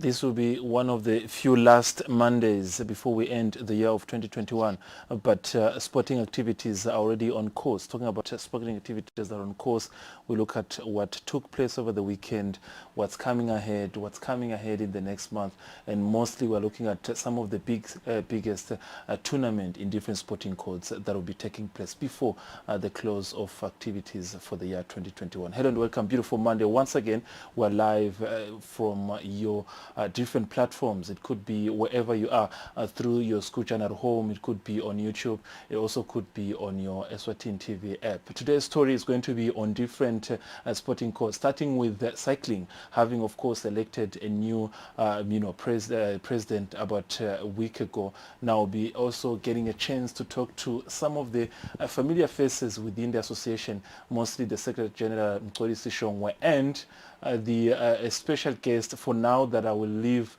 This will be one of the few last Mondays before we end the year of 2021. But sporting activities are already on course. Talking about sporting activities that are on course, we look at what took place over the weekend, what's coming ahead in the next month, and mostly we're looking at some of the biggest tournament in different sporting codes that will be taking place before the close of activities for the year 2021. Hello and welcome. Beautiful Monday. Once again, we're live from your different platforms. It could be wherever you are through your school channel at home. It could be on YouTube. It also could be on your Eswatini TV app. Today's story is going to be on different sporting codes, starting with cycling, having of course elected a new president about a week ago. Now we'll be also getting a chance to talk to some of the familiar faces within the association, mostly the Secretary General Mcoli Sishongwe and a special guest for now that I will leave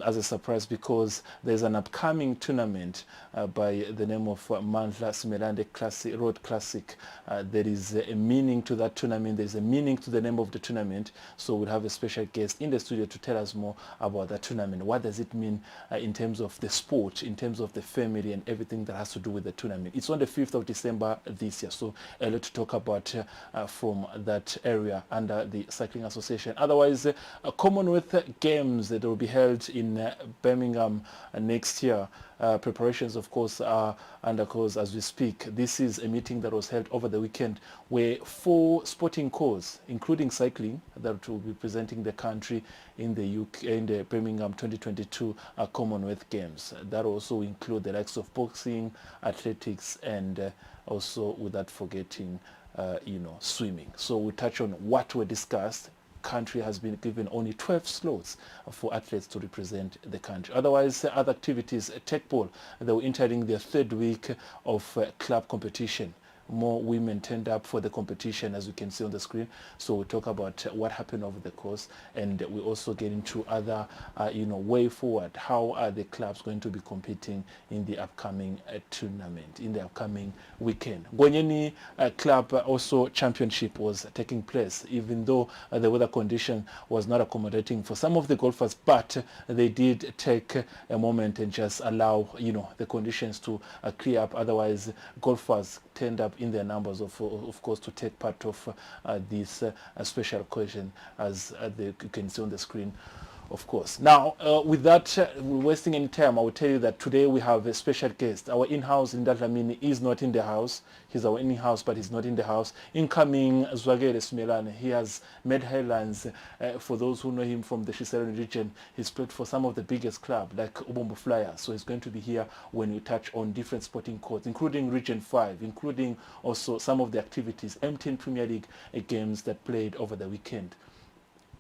as a surprise, because there's an upcoming tournament by the name of Mandla Simelane Road Classic. There is a meaning to that tournament. There's a meaning to the name of the tournament. So we'll have a special guest in the studio to tell us more about that tournament. What does it mean in terms of the sport, in terms of the family and everything that has to do with the tournament. It's on the 5th of December this year. So a lot to talk about from that area under the Cycling Association. Otherwise, Commonwealth Games that will be held in Birmingham next year. Preparations, of course, are under course as we speak. This is a meeting that was held over the weekend where 4 sporting codes, including cycling, that will be presenting the country in the UK in the Birmingham 2022 Commonwealth Games. That also include the likes of boxing, athletics, and also without forgetting, swimming. So we touch on what were discussed. Country has been given only 12 slots for athletes to represent the country. Otherwise, other activities, tech ball, they were entering their 3rd week of club competition. More women turned up for the competition, as you can see on the screen. So we talk about what happened over the course, and we also get into other, way forward. How are the clubs going to be competing in the upcoming tournament, in the upcoming weekend? Gonyeni Club also championship was taking place, even though the weather condition was not accommodating for some of the golfers, but they did take a moment and just allow, the conditions to clear up. Otherwise, golfers turned up in their numbers, of course, to take part of this special occasion, as you can see on the screen, of course. Now, with that, wasting any time, I will tell you that today we have a special guest. Our in-house Ndadlamini is not in the house. He's our in-house, but he's not in the house. Incoming Zwagele Simelane. He has made headlines. For those who know him from the Shiselweni region, he's played for some of the biggest clubs, like Ubombo Flyer. So he's going to be here when we touch on different sporting codes, including Region 5, including also some of the activities, M10 Premier League games that played over the weekend.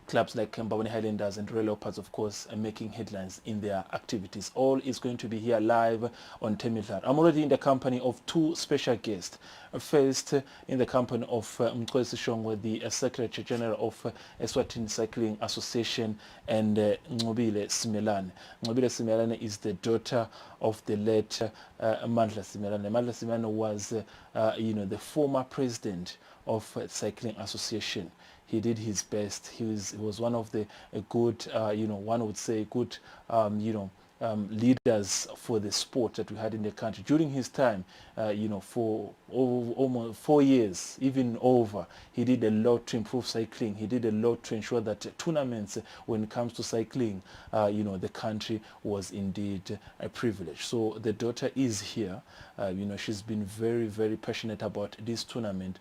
Clubs like Mbabane Highlanders and Royal Leopards, of course, are making headlines in their activities. All is going to be here live on Temidlalo. I'm already in the company of 2 special guests. First, in the company of Mcoli Sishongwe, the Secretary General of Eswatini Cycling Association, and Ngobile Simelane. Ngobile Simelane is the daughter of the late Mandla Simelane. Mandla Simelane was, the former president of Cycling Association. He did his best. He was one of the good, one would say good, leaders for the sport that we had in the country. During his time, for almost 4 years, even over, he did a lot to improve cycling. He did a lot to ensure that tournaments, when it comes to cycling, the country was indeed a privilege. So the daughter is here. She's been very, very passionate about this tournament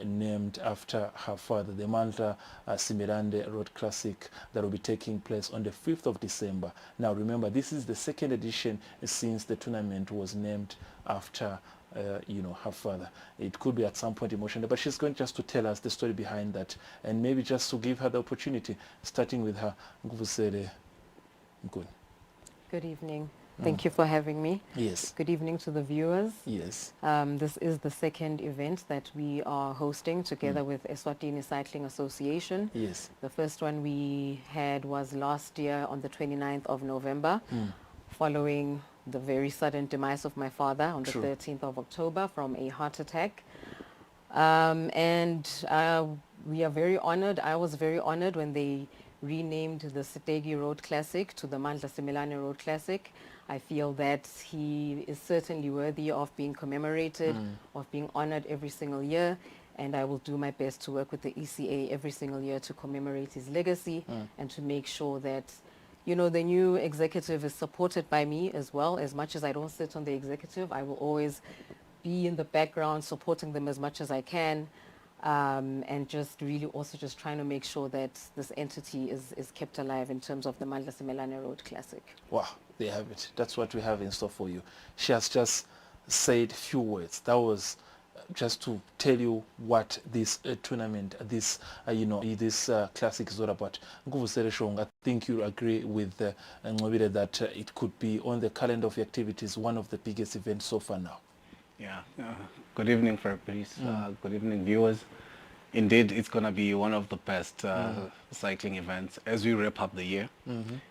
named after her father, the Mandla Simelane Road Classic, that will be taking place on the 5th of December. Now remember, this is the 2nd edition since the tournament was named after her father. It could be at some point emotional, but she's going just to tell us the story behind that, and maybe just to give her the opportunity, starting with her. Good evening. Thank you for having me. Yes. Good evening to the viewers. Yes. This is the 2nd event that we are hosting together with Eswatini Cycling Association. Yes. The first one we had was last year on the 29th of November, following the very sudden demise of my father on the 13th of October from a heart attack. We are very honored. I was very honored when they renamed the Sitegi Road Classic to the Mandla Simelane Road Classic. I feel that he is certainly worthy of being commemorated, of being honored every single year, and I will do my best to work with the ECA every single year to commemorate his legacy and to make sure that, you know, the new executive is supported by me as well. As much as I don't sit on the executive, I will always be in the background supporting them as much as I can, and just really also just trying to make sure that this entity is kept alive in terms of the Mandla Simelane Road Classic. Wow, there you have it. That's what we have in store for you. She has just said few words. That was just to tell you what this tournament, this this classic is all about. I think you agree with Ngobile that it could be on the calendar of activities one of the biggest events so far now. Yeah. Good evening, Fabrice. Good evening, viewers. Indeed, it's going to be one of the best cycling events as we wrap up the year.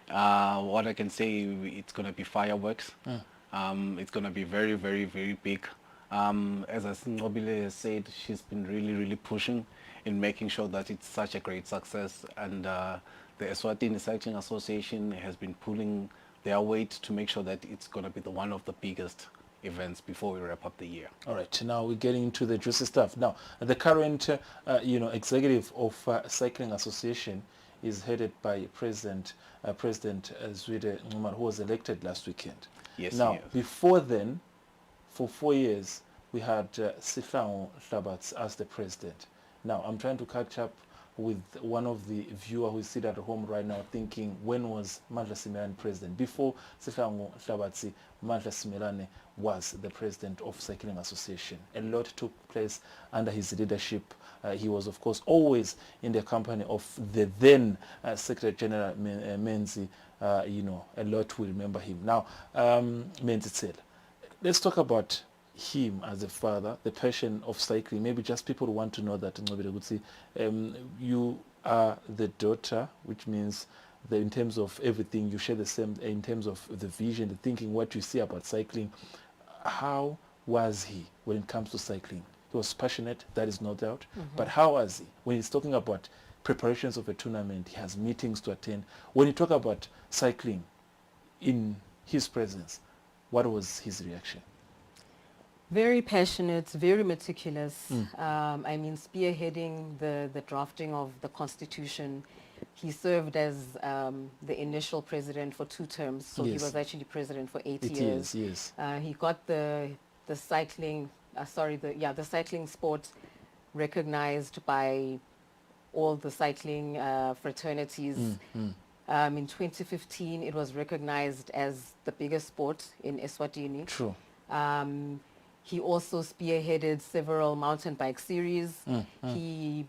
What I can say, it's going to be fireworks. It's going to be very, very, very big. As Ngobile has said, she's been really, really pushing in making sure that it's such a great success. And the Eswatini Cycling Association has been pulling their weight to make sure that it's going to be one of the biggest events before we wrap up the year. All right, now we're getting into the juicy stuff. Now, the current, executive of Cycling Association is headed by President Zwide Ngumar, who was elected last weekend. Yes. Now, yes. before then, for 4 years, we had Sihlangu Hlabatsi as the president. Now, I'm trying to catch up with one of the viewers who sit at home right now thinking, when was Mandla Simelane president? Before Sihlangu Hlabatsi, Mandla Simelane was the president of Cycling Association. A lot took place under his leadership. He was, of course, always in the company of the then Secretary General Menzi. A lot will remember him. Now, Menzi, let's talk about him as a father, the passion of cycling. Maybe just people want to know that you are the daughter, which means that in terms of everything you share the same, in terms of the vision, the thinking, what you see about cycling. How was he when it comes to cycling? He was passionate, that is no doubt, but how was he when he's talking about preparations of a tournament? He has meetings to attend. When you talk about cycling in his presence, what was his reaction? Very passionate, very meticulous. I mean, spearheading the drafting of the Constitution. He served as the initial president for 2 terms, so Yes. he was actually president for 8 years. years. He got the cycling, the cycling sport recognized by all the cycling fraternities. In 2015, it was recognized as the biggest sport in Eswatini. True. He also spearheaded several mountain bike series. He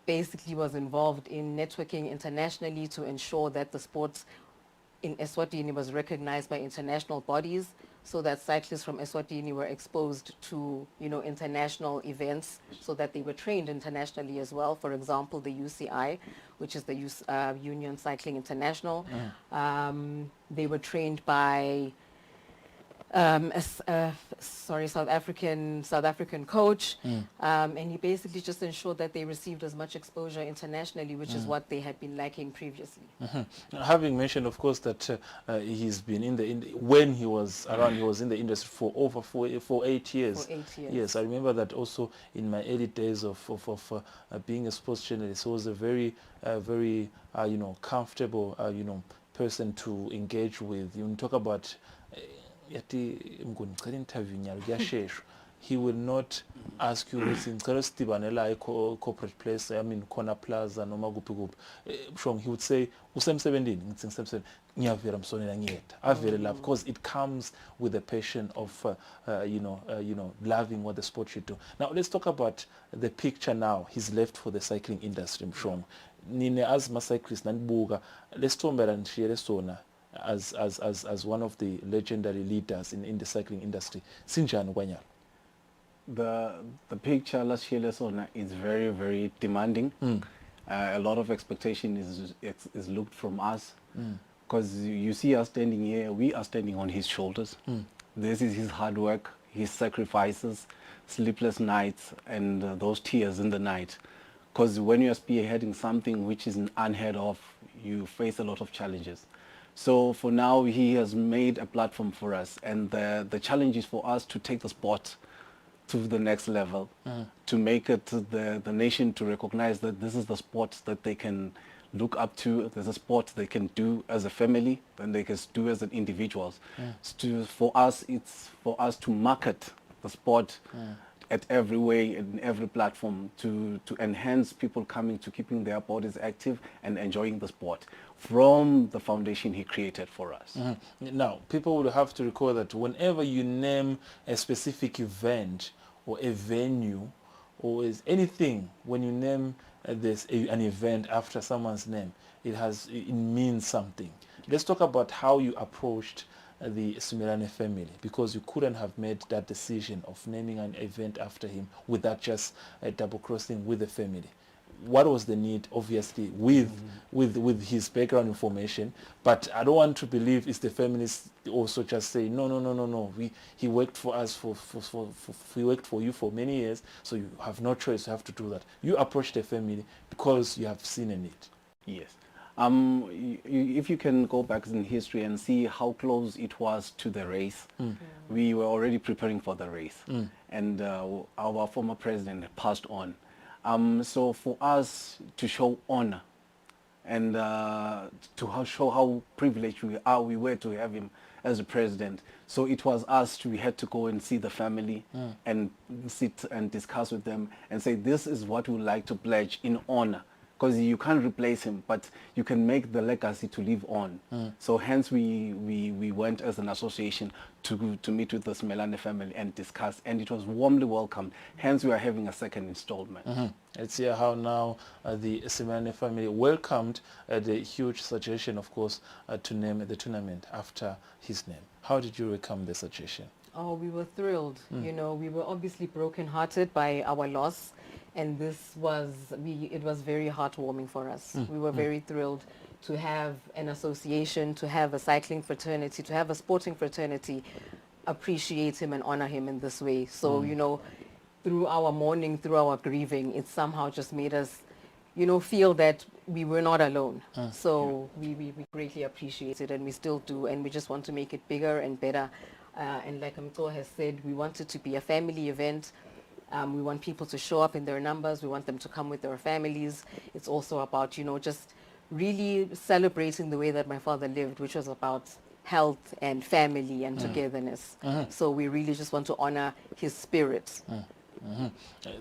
basically was involved in networking internationally to ensure that the sport in Eswatini was recognized by international bodies, so that cyclists from Eswatini were exposed to, international events, so that they were trained internationally as well. For example, the UCI, which is the Union Cycling International. They were trained by South African coach, and he basically just ensured that they received as much exposure internationally, which is what they had been lacking previously. Having mentioned, of course, that he's been when he was around, he was in the industry for over 8 years. For 8 years. Yes, I remember that also in my early days of being a sports journalist. He was a very comfortable person to engage with. You talk about he will not ask you corporate place, I mean corner plaza noma kuphi kuphi. He would say usemsebenzini ngithi ngisemsebenzini ngiyavela msonela ngiyeda avele lapho, because it comes with the passion of loving what the sport you do. Now let's talk about the picture now he's left for the cycling industry. Nine as ma cyclists nanibuka lesithombela nishiyele sona as one of the legendary leaders in the cycling industry. Sinjani kwanyalo? The picture last year is very, very demanding. A lot of expectation is looked from us, because you see us standing here, we are standing on his shoulders. This is his hard work, his sacrifices, sleepless nights, and those tears in the night, Because when you are spearheading something which is unheard of, you face a lot of challenges. So for now, he has made a platform for us, and the challenge is for us to take the sport to the next level, to make it the nation to recognize that this is the sport that they can look up to. There's a sport they can do as a family, and they can do as an individuals. For us, it's for us to market the sport at every way, in every platform, to enhance people coming to keeping their bodies active and enjoying the sport from the foundation he created for us. Now, people will have to recall that whenever you name a specific event or a venue or is anything, when you name an event after someone's name, it means something. Let's talk about how you approached the Simelane family, because you couldn't have made that decision of naming an event after him without just double crossing with the family. What was the need? Obviously with his background information, but I don't want to believe it's the families also just say no, he worked for us he worked for you for many years, so you have no choice, you have to do that. You approach the family because you have seen a need. Yes. If you can go back in history and see how close it was to the race, we were already preparing for the race, and our former president passed on. So for us to show honor and to show how privileged we were to have him as a president. So it was us, we had to go and see the family and sit and discuss with them and say, this is what we would like to pledge in honor. Because you can't replace him, but you can make the legacy to live on. So hence we went as an association to meet with the Simelane family and discuss, and it was warmly welcomed. Hence we are having a second installment. Let's hear how now the Simelane family welcomed the huge suggestion, of course, to name the tournament after his name. How did you welcome the suggestion? Oh, we were thrilled. You know, we were obviously brokenhearted by our loss, and it was very heartwarming for us. We were very thrilled to have an association, to have a cycling fraternity, to have a sporting fraternity appreciate him and honor him in this way. So, you know, through our mourning, through our grieving, it somehow just made us, you know, feel that we were not alone. So we greatly appreciate it, and we still do, and we just want to make it bigger and better. And like Mto has said, we want it to be a family event. We want people to show up in their numbers. We want them to come with their families. It's also about, you know, just really celebrating the way that my father lived, which was about health and family and togetherness. So we really just want to honor his spirit.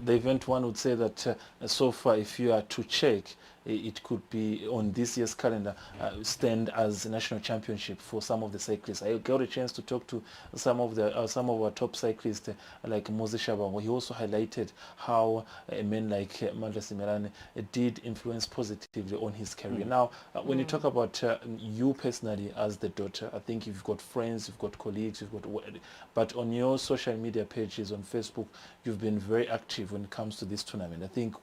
The event, one would say that so far, if you are to check, it could be on this year's calendar, stand as a national championship for some of the cyclists. I got a chance to talk to some of our top cyclists, like Moses Shaba, where he also highlighted how a man like Mandla Simelane did influence positively on his career. Now, when you talk about you personally as the daughter, I think you've got friends, you've got colleagues, but on your social media pages on Facebook, you've been very active when it comes to this tournament. I think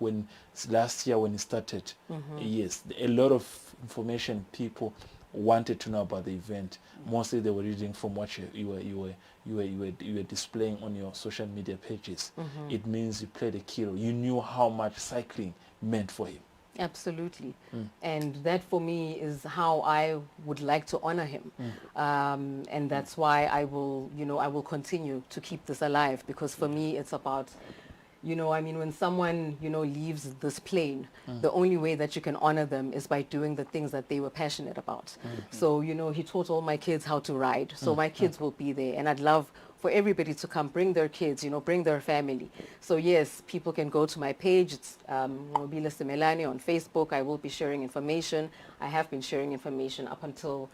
last year when it started, yes, a lot of information people wanted to know about the event. Mostly they were reading from what you were displaying on your social media pages. It means you played a key role. You knew how much cycling meant for him. Absolutely. And that for me is how I would like to honor him. And that's why I will continue to keep this alive, because for me it's about, you know, I mean, when someone, you know, leaves this plane, the only way that you can honor them is by doing the things that they were passionate about. So, you know, he taught all my kids how to ride. So my kids will be there, and I'd love for everybody to come, bring their kids, you know, bring their family. So yes, people can go to my page. It's Mobile Simelane on Facebook. I will be sharing information. I have been sharing information up until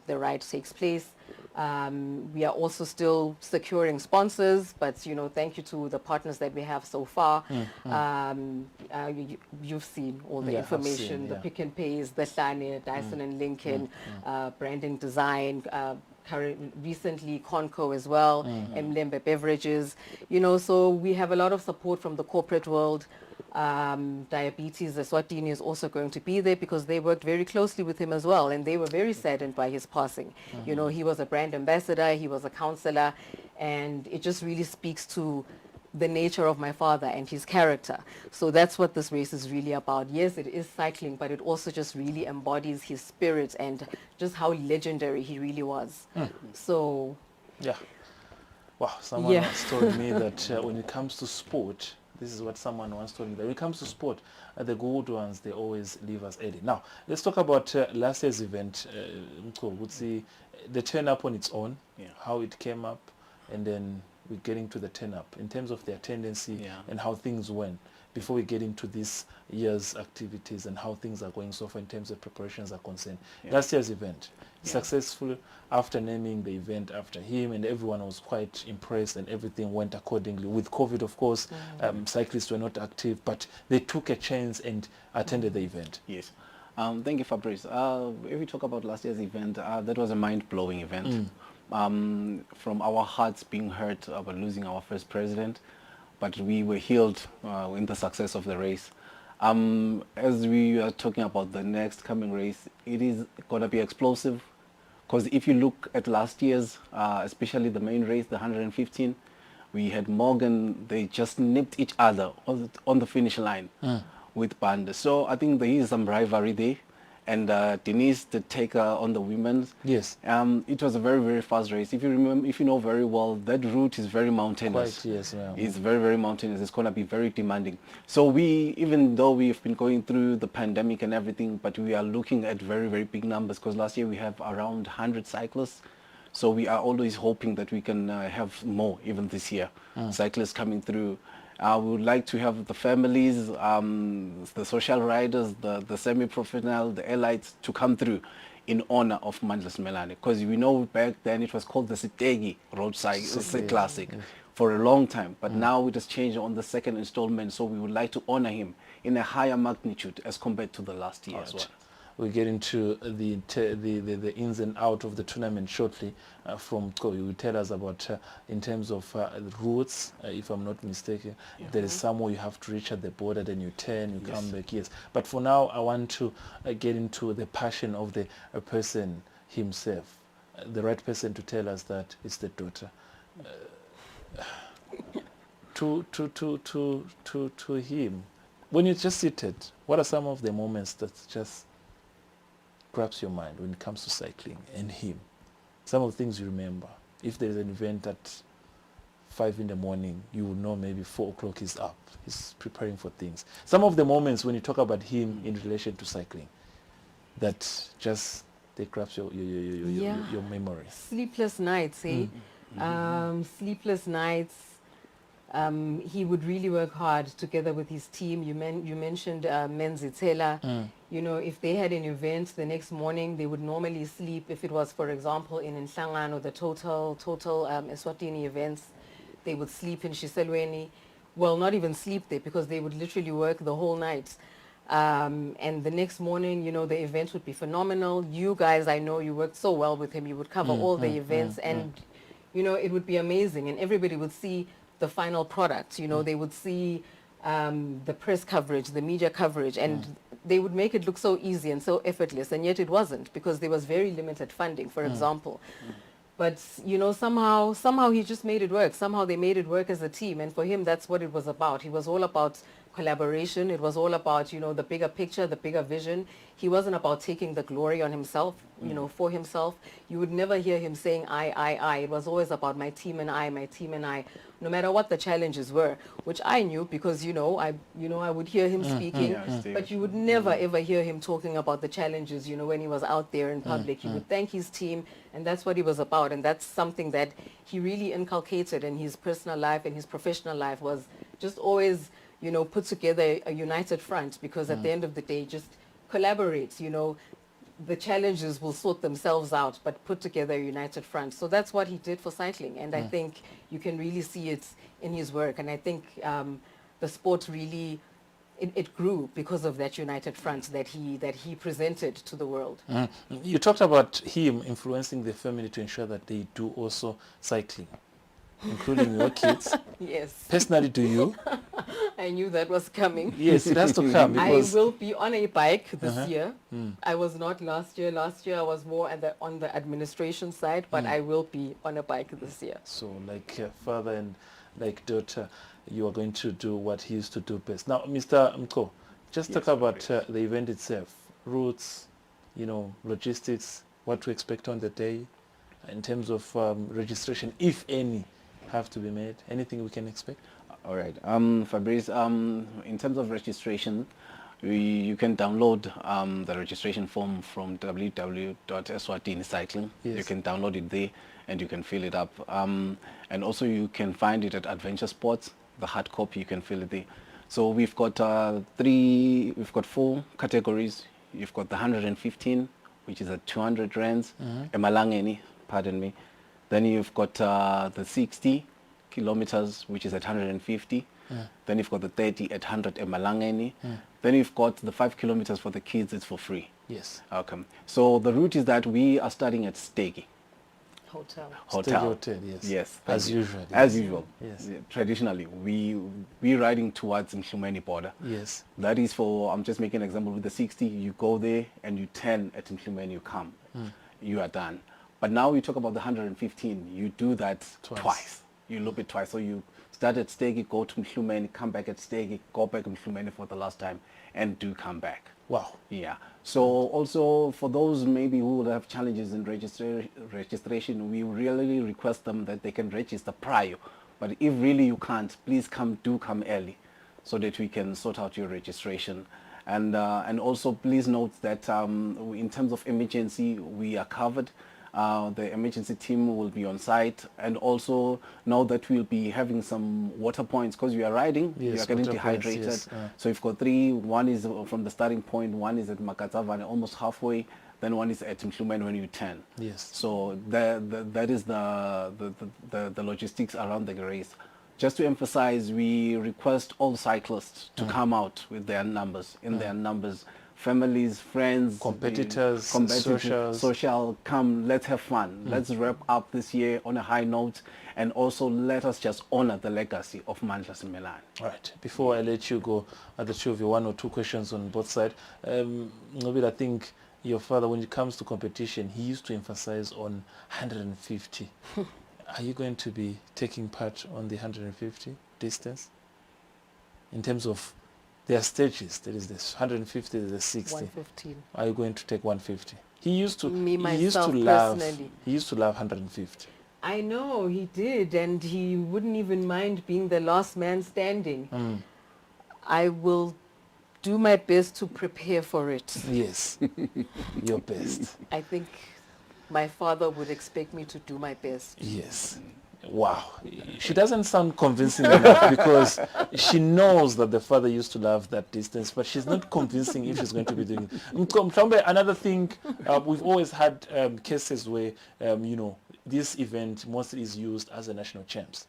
the ride takes place. We are also still securing sponsors, but, you know, thank you to the partners that we have so far. You've seen all the information, the Pick and Pays, the Sane, Dyson and Lincoln, branding design, recently Conco as well, Mlembe Beverages, you know, so we have a lot of support from the corporate world. Diabetes Eswatini is also going to be there, because they worked very closely with him as well, and they were very saddened by his passing. You know, he was a brand ambassador, he was a counselor, and it just really speaks to the nature of my father and his character. So that's what this race is really about. Yes, it is cycling, but it also just really embodies his spirit and just how legendary he really was. So, Yeah. Wow, someone yeah. once told me that when it comes to sport, this is what someone once told me, that when it comes to sport, the good ones, they always leave us early. Now, let's talk about last year's event. We'll see the turn up on its own, how it came up, and then we're getting to the turn up in terms of the attendance and how things went before we get into this year's activities and how things are going so far in terms of preparations are concerned. Last year's event, successful after naming the event after him, and everyone was quite impressed and everything went accordingly. With COVID, of course, cyclists were not active, but they took a chance and attended the event. Yes. Thank you, Fabrice. If we talk about last year's event, that was a mind-blowing event. From our hearts being hurt about losing our first president, but we were healed in the success of the race. As we are talking about the next coming race, it is going to be explosive, because if you look at last year's, especially the main race, the 115, we had Morgan, they just nipped each other on the finish line with Banda. So I think there is some rivalry there. And Denise, the taker on the women's. Yes. It was a very, very fast race. If you remember, if you know very well, that route is very mountainous. Quite, yes, yeah. It's very, very mountainous. It's going to be very demanding. So we, even though we've been going through the pandemic and everything, but we are looking at very, very big numbers, because last year we have around 100 cyclists. So we are always hoping that we can have more even this year, cyclists coming through. We would like to have the families, the social riders, the semi-professional, the elites to come through in honor of Mandla Simelane. Because we know back then it was called the Sitegi Road Classic for a long time. But now it has changed on the second installment. So we would like to honor him in a higher magnitude as compared to the last year as well. We'll get into the ins and out of the tournament shortly. From Ko, you will tell us about in terms of routes, if I'm not mistaken. There is somewhere you have to reach at the border, then you turn, you come back. Yes, but for now, I want to get into the passion of the person himself, the right person to tell us that it's the daughter. To him, when you're just seated, what are some of the moments that just grabs your mind when it comes to cycling and him? Some of the things you remember. If there's an event at 5 in the morning, you will know maybe 4 o'clock is up. He's preparing for things. Some of the moments when you talk about him in relation to cycling, that just they grabs your memory. Sleepless nights, eh? Sleepless nights. He would really work hard together with his team. You mentioned Menzitela. You know, if they had an event the next morning, they would normally sleep. If it was, for example, in Nhlangano or the total Eswatini events, they would sleep in Shiselweni. Well, not even sleep there, because they would literally work the whole night. And the next morning, you know, the event would be phenomenal. You guys, I know you worked so well with him. You would cover all the events and, you know, it would be amazing. And everybody would see the final product. You know, they would see the press coverage, the media coverage, and they would make it look so easy and so effortless, and yet it wasn't, because there was very limited funding, for example. But, you know, somehow he just made it work. Somehow they made it work as a team, and for him, that's what it was about. He was all about collaboration. It was all about, you know, the bigger picture, the bigger vision. He wasn't about taking the glory on himself, you know, for himself. You would never hear him saying, I. It was always about my team and I, my team and I, no matter what the challenges were, which I knew because, I would hear him speaking, but you would never, ever hear him talking about the challenges, you know, when he was out there in public. He would thank his team, and that's what he was about. And that's something that he really inculcated in his personal life and his professional life, was just always, you know, put together a united front, because at the end of the day, just collaborate, you know, the challenges will sort themselves out, but put together a united front. So that's what he did for cycling, and I think you can really see it in his work. And I think the sport really, it grew because of that united front that he presented to the world. You talked about him influencing the family to ensure that they do also cycling, including your kids. Yes. Personally, do you? I knew that was coming. Yes, it has to come. Because I will be on a bike this year. I was not last year. Last year I was more on the administration side, but I will be on a bike this year. So like father and like daughter, you are going to do what he used to do best. Now, Mr. Mko, just Yes, talk about please. the event itself, routes, logistics, what to expect on the day, in terms of registration, if any, have to be made. Anything we can expect? All right. Fabrice, in terms of registration, you can download the registration form from www.eswatini cycling. Yes. You can download it there and you can fill it up. And also you can find it at Adventure Sports, the hard copy, you can fill it there. So we've got four categories. You've got the 115, which is at 200 rands, Emalangeni, pardon me. Then you've got the 60 kilometers, which is at 150. Then you've got the 30 at 100 Emalangeni. Then you've got the 5 kilometers for the kids, it's for free. Yes. Okay. So the route is that we are starting at Stegi Hotel. Stay hotel, yes. Yes. As thank you. usual. As yes. usual. Yes. Yeah, traditionally, we're riding towards Mhlumeni border. Yes. That is for, I'm just making an example with the 60, you go there and you turn at Mhlumeni, you come. You are done. But now we talk about the 115, you do that twice. You loop it twice. So you start at Stegi, go to Mhlumeni, come back at Stegi, go back to Mhlumeni for the last time, and do come back. Wow. Yeah. So also for those maybe who would have challenges in registration, we really request them that they can register prior. But if really you can't, please come early so that we can sort out your registration. And also please note that in terms of emergency, we are covered. The emergency team will be on site, and also know that we'll be having some water points because we are riding, Yes, we are getting water dehydrated. points, yes. So we've got three. One is from the starting point, one is at Makatsavane, almost halfway, then one is at Mhlumeni when you turn. Yes. So that is the logistics around the race. Just to emphasize, we request all cyclists to come out with their numbers, their numbers. Families, friends, Competitors, socials. social, come, let's have fun. Let's wrap up this year on a high note, and also let us just honor the legacy of Mandla Simelane. All right. Before I let you go, the two of you, one or two questions on both sides. Nobile, I think your father, when it comes to competition, he used to emphasize on 150. Are you going to be taking part on the 150 distance? In terms of there are stages. There is this 150, there's the 60. 115. Are you going to take 150? He used to. Me, he used myself, to love. personally. He used to love 150. I know he did, and he wouldn't even mind being the last man standing. I will do my best to prepare for it. Yes, your best. I think my father would expect me to do my best. Yes. Wow. She doesn't sound convincing enough because she knows that the father used to love that distance, but she's not convincing if she's going to be doing it. Another thing, we've always had cases where, this event mostly is used as a national champs.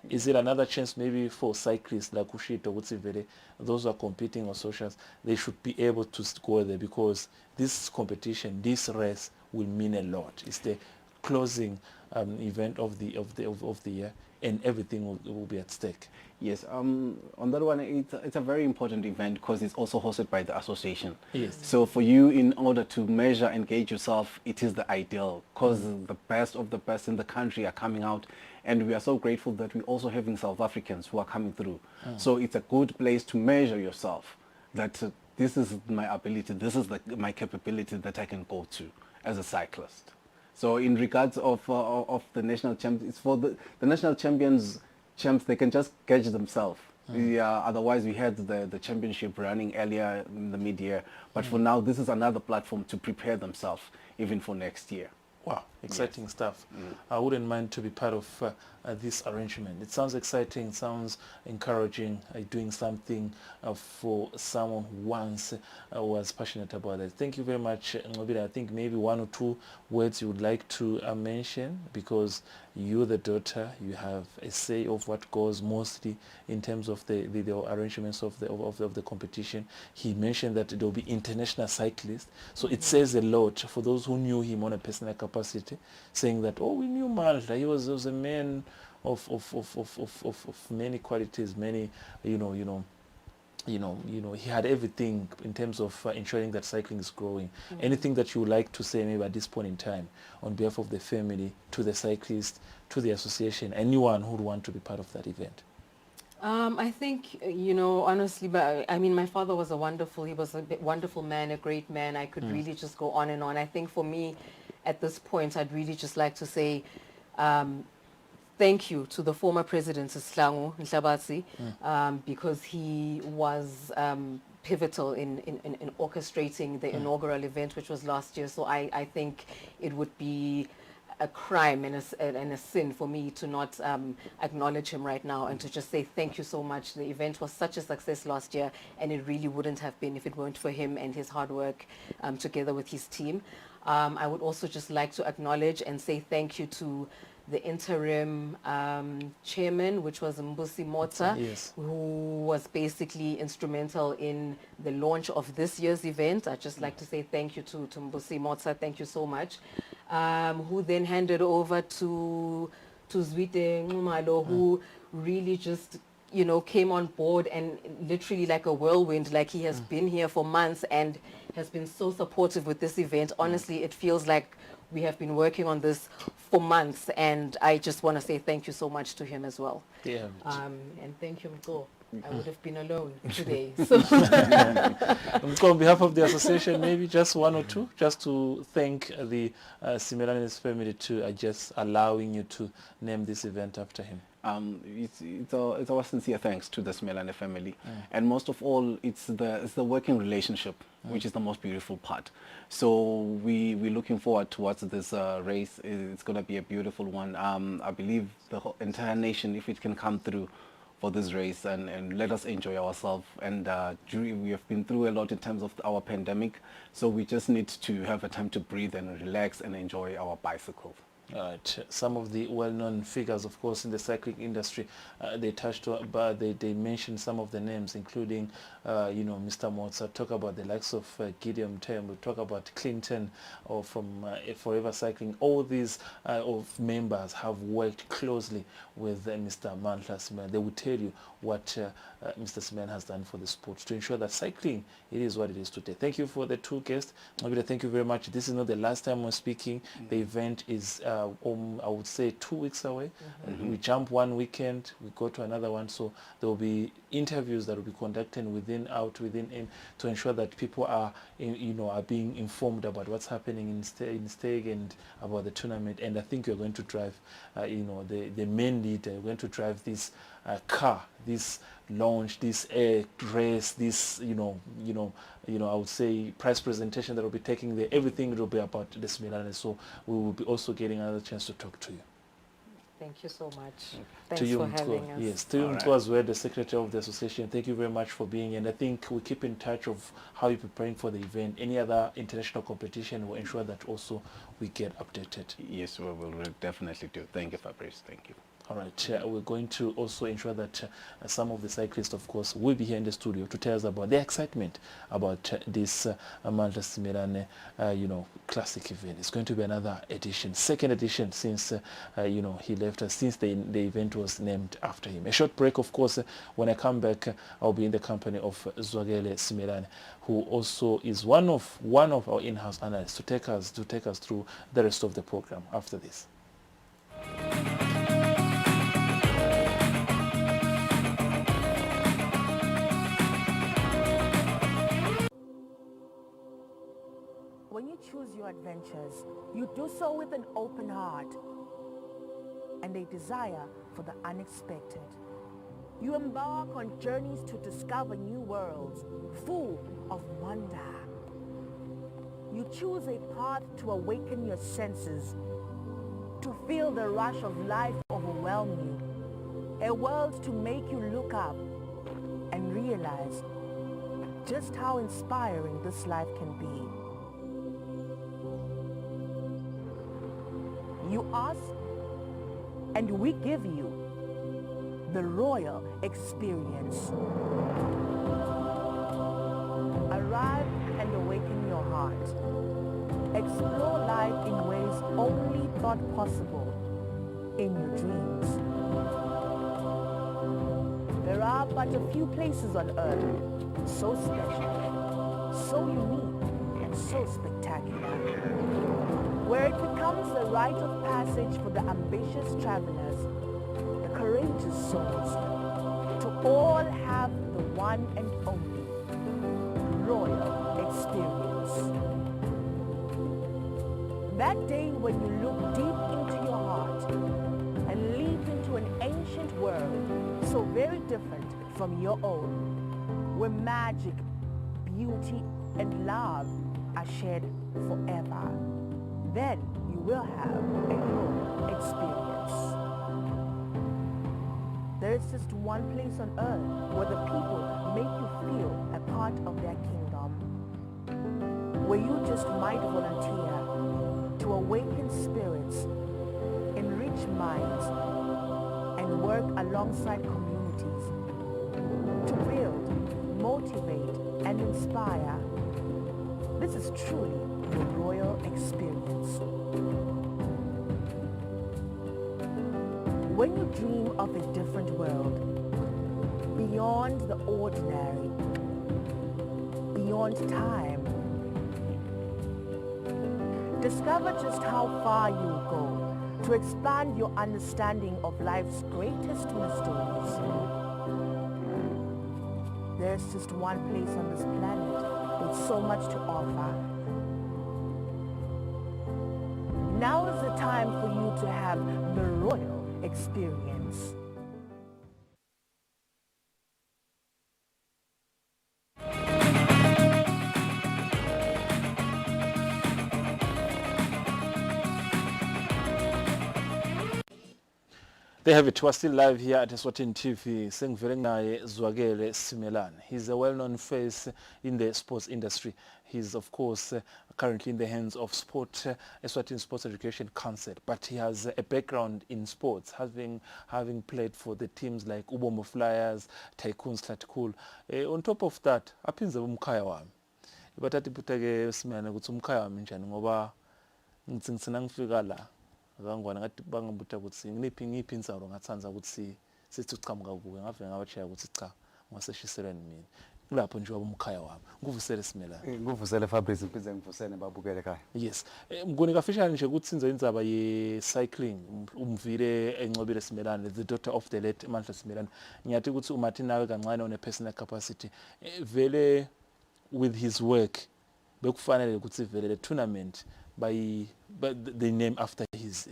Is it another chance maybe for cyclists like Ushito, Wutsivele, those who are competing on socials, they should be able to go there because this competition, this race will mean a lot. It's the closing event of the year, and everything will be at stake. Yes, on that one, it's a very important event because it's also hosted by the association. Yes. So for you, in order to measure and gauge yourself, it is the ideal because the best of the best in the country are coming out, and we are so grateful that we're also having South Africans who are coming through. So it's a good place to measure yourself, that this is my ability, this is my capability that I can go to as a cyclist. So in regards of the national champs, it's for the national champs, they can just gauge themselves. Otherwise, we had the championship running earlier in the mid-year. But for now, this is another platform to prepare themselves even for next year. Wow, exciting stuff. I wouldn't mind to be part of this arrangement. It sounds exciting, sounds encouraging, doing something for someone who once was passionate about it. Thank you very much, Ngobile. I think maybe one or two words you would like to mention, because you're the daughter, you have a say of what goes mostly in terms of the arrangements of the competition. He mentioned that there will be international cyclists, so it says a lot for those who knew him on a personal capacity, saying that, oh, we knew Mandla, he was a man of many qualities, many he had everything in terms of ensuring that cycling is growing. Anything that you would like to say maybe at this point in time on behalf of the family, to the cyclists, to the association, anyone who would want to be part of that event? I think, honestly, but I mean, my father was he was a wonderful man, a great man. I could really just go on and on. I think for me, at this point, I'd really just like to say thank you to the former president, Sihlangu Nhlabatsi, because he was pivotal in orchestrating the inaugural event, which was last year. So I think it would be a crime and a sin for me to not acknowledge him right now and to just say thank you so much. The event was such a success last year, and it really wouldn't have been if it weren't for him and his hard work together with his team. I would also just like to acknowledge and say thank you to the interim chairman, which was Mbusi Mota, Yes. who was basically instrumental in the launch of this year's event. I'd just like to say thank you to Mbusi Mota. Thank you so much. Who then handed over to Zwide Nxumalo, who really just came on board and literally like a whirlwind, like he has been here for months and has been so supportive with this event. Honestly, it feels like we have been working on this for months, and I just want to say thank you so much to him as well. Yeah. And thank you, Mko. I would have been alone today. So On behalf of the association, maybe just one or two, just to thank the Simelanes family to just allowing you to name this event after him. It's our sincere thanks to the Smelane family, and most of all, it's the working relationship, which is the most beautiful part. So we're looking forward towards this race. It's going to be a beautiful one. I believe the whole entire nation, if it can come through for this race and let us enjoy ourselves. And we have been through a lot in terms of our pandemic, so we just need to have a time to breathe and relax and enjoy our bicycle. Right. Some of the well-known figures, of course, in the cycling industry, they touched on, but they mentioned some of the names, including, Mr. Mozart. Talk about the likes of Gideon Tembo. Talk about Clinton, or from Forever Cycling. All these of members have worked closely with Mr. Mandla Simen. They will tell you what Mr. Simen has done for the sport to ensure that cycling, it is what it is today. Thank you for the two guests. Mabida, thank you very much. This is not the last time we're speaking. The event is I would say 2 weeks away. We jump one weekend, we go to another one, so there will be interviews that will be conducted within, out, within, in, to ensure that people are are being informed about what's happening in Steg and about the tournament. And I think you're going to drive the main leader. You're going to drive this car, this launch, this race, this I would say prize presentation that will be taking there. Everything will be about the Smelane. So we will be also getting another chance to talk to you. thank you so much. Thanks To you, for having us. Yes, to you, Mtwa, as well, the secretary of the association. Thank you very much for being here. And I think we keep in touch of how you're preparing for the event. Any other international competition will ensure that also we get updated. Yes, we will definitely do. Thank you, Fabrice. Thank you. All right, we're going to also ensure that some of the cyclists, of course, will be here in the studio to tell us about their excitement about this Mandla Simelane, classic event. It's going to be another edition, second edition since, he left us, since the event was named after him. A short break, of course. When I come back, I'll be in the company of Zwagele Simelane, who also is one of our in-house analysts to take us through the rest of the program after this. When you choose your adventures, you do so with an open heart and a desire for the unexpected. You embark on journeys to discover new worlds, full of wonder. You choose a path to awaken your senses, to feel the rush of life overwhelm you, a world to make you look up and realize just how inspiring this life can be. You ask, and we give you the royal experience. Arrive and awaken your heart. Explore life in ways only thought possible in your dreams. There are but a few places on earth so special, so unique, and so spectacular, where it becomes a rite of passage for the ambitious travelers, the courageous souls, to all have the one and only royal experience. That day when you look deep into your heart and leap into an ancient world so very different from your own, where magic, beauty, and love are shared forever, then you will have a royal experience. There is just one place on earth where the people make you feel a part of their kingdom, where you just might volunteer to awaken spirits, enrich minds, and work alongside communities to build, motivate, and inspire. This is truly the royal experience. When you dream of a different world, beyond the ordinary, beyond time, discover just how far you go to expand your understanding of life's greatest mysteries. There's just one place on this planet with so much to offer. Now is the time for you to have the royal experience. They have it. We're still live here at Eswatini TV. Sengivele naye Zwakele Simelane. He's a well-known face in the sports industry. He's, of course, currently in the hands of Eswatini Sports Education Council, but he has a background in sports, having played for the teams like Ubomo Flyers, Tycoons, Tlatkul. On top of that, aphinze umkhaya wami. Ibathatha iphutha-ke Simelane ukuthi umkhaya wami njani ngoba ngithi ngitsina ngifika la akangwana ngathi bangibuta ukuthi ngiphi insalo ngathanza ukuthi sithi uchamuka kuwe ngavela ngabashaya ukuthi cha ngaseshiselweni mina kulapho nje wabumkhaya wami nguvusele Simelane nguvusele Fabrice mphize ngivusele babukele ekhaya. Yes, mngoni kafishane nje ukuthi sinze indzaba ye cycling umvile encobile Simelane, the daughter of the late Mandla Simelane. Ngiyathi ukuthi umathi nawe kancane one personal capacity vele with his work bekufanele ukuthi vele le tournament but they name after his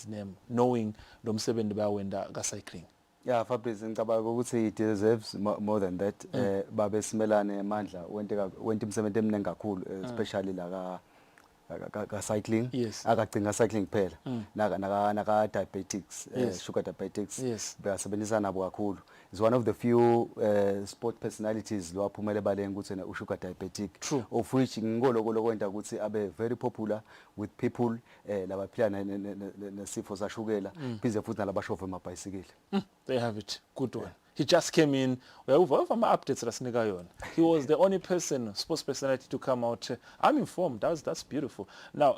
name, knowing lo msebenzi bayawenda ka cycling. Yeah, Fabrice ngicabanga ukuthi he deserves more than that. Babe Simelane Mandla wente imsebenzi eminingi kakhulu, especially la ka cycling. Yes. Akagcina cycling kuphela. Naka diabetics, Yes. sugar diabetics. Yes. Bayasebenzisa nabo kakhulu. Is one of the few sport personalities lo aphumele baleni ukuthi na sugar diabetic. True. Of which ngoloko lokwenta ukuthi abe very popular with people labaphila nesifo sashukela bize futhi nalabashova emabhayisikile. They have it. Good one. He just came in. Over my updates rasinika yona. He was the only person, sports personality, to come out. I'm informed. That's beautiful. Now,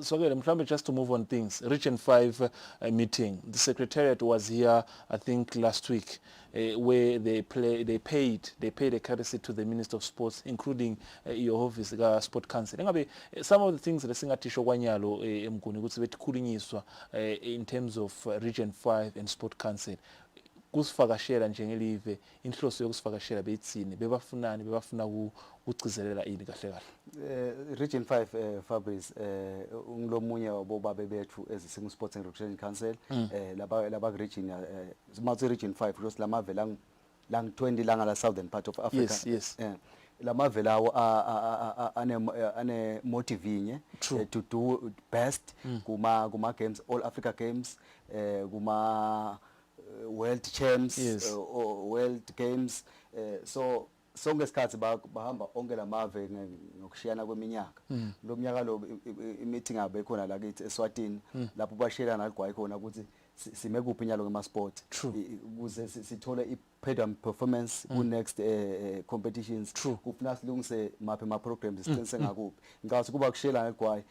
so again, just to move on things. Region 5 meeting. The secretariat was here, I think, last week, where they paid a courtesy to the Minister of Sports, including your office, Sport Council. Some of the things that singatisho kwanyalo mguni ukuthi betikulinyiswa in terms of Region 5 and Sport Council. Kusifakashela njengelive inhloso yokusifakashela beyitsini bebafuna ukugcizelela ini kahle kahle. Region 5 Fabrice ungilomunye wabo babe bethu as Single Sports and Recreation Council laba region Mount Region 5 just lamavela lang 20 langa la southern part of Africa. Yes. Lamavela ane motive to do best kuma games, all Africa games, kuma world champs, Yes. or world games, so sonke isikhathi bahamba onke lamave ngokushiyana kweminyaka. Lo mnyaka lo meeting abe khona la kithi Eswatini lapho bashiyana naligwayi khona ukuthi sime kuphi nyalo ngema sport ukuze sithole i performance ku next competitions. Ufuna silungise maphi ama programs siqinise ngakuphi ngicabanga kuba kushiyana naligwayi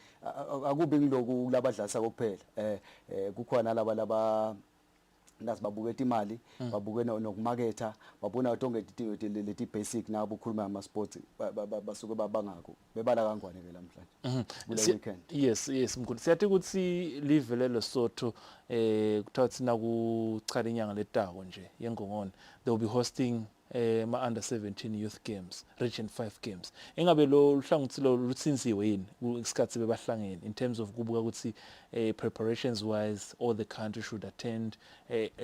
akubi ngiloku labadlalisa kokuphela kukhona laba nazi babukela imali babukela nokumaketha babona tonke leti basic nabo ukhuluma ama sports basuke babangako bebala kangwane ke namhlanje kule weekend. Yes mkhulu siyathi ukuthi live le Lesotho kuthiwa thina kuchala inyanga letako nje yengongoni they will be hosting ma under 17 youth games region 5 games engabe lo hlangothi lo lutsinziwe yini isikhathi bebahlangene in terms of kubuka ukuthi preparations wise all the country should attend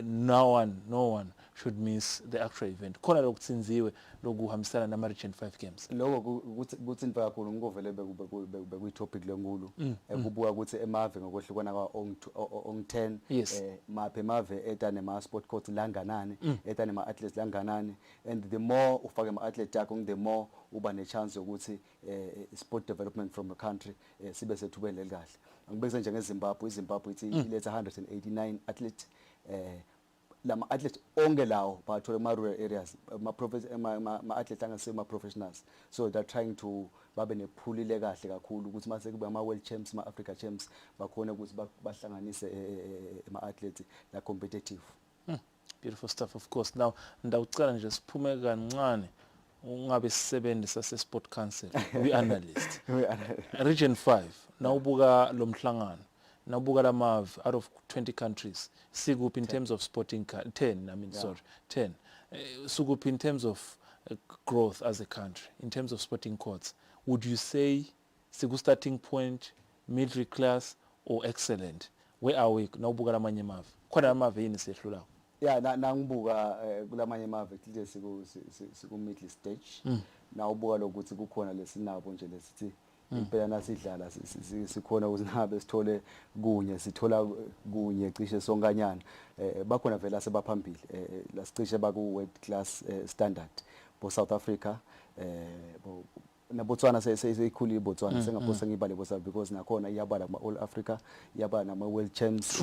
no one should miss the actual event khona lokutsinziwe lokuhambisana nama region 5 games lokho kuthi imfa kakhulu ngikuvele bekuyi topic lenkulu kubuka ukuthi emave ngokwehlukana kwa on 10 maphe emave eta nema sport courts langanani eta nema athletes langanani and the more ufake ama athletes yakho the more uba ne chance yokuthi sport development from the country sibe sethubele likahle angibekise nje ngeZimbabwe iZimbabwe ithi iletha 189 athletes lama athletes onke lawo bathola ama rural areas ma athletes angasema professionals so they're trying to babe nephulile kahle kakhulu ukuthi mase kube ama world champs ma Africa champs bakhona ukuthi bahlanganise ama athletes la competitive. Beautiful stuff of course. Now ndawucala nje siphume kancane ungabe sisebenzi sase sport council we analyst region 5 nawubuka lo mhlangano nawubuka lamave out of 20 countries sikuphi in terms of sporting 10 sukuphi in terms of growth as a country in terms of sporting courts would you say siku starting point middle class or excellent where are we nawubuka lamanye mave khona amave yini sehlulayo nangibuka kulamanye mave kile siku middle stage nawubuka lokuthi kukhona lesinabo nje lesithi impela nasidlala sikhona ukuthi nabe sithole kunye sithola kunye cishe sonkanyana bakhona vela sebaphambili lasicishe baku world class standard bo South Africa naBotswana seyikhulile iBotswana sengaphose ngibale boSouth because nakhona iyabala kuma All Africa iyabala nama World Champs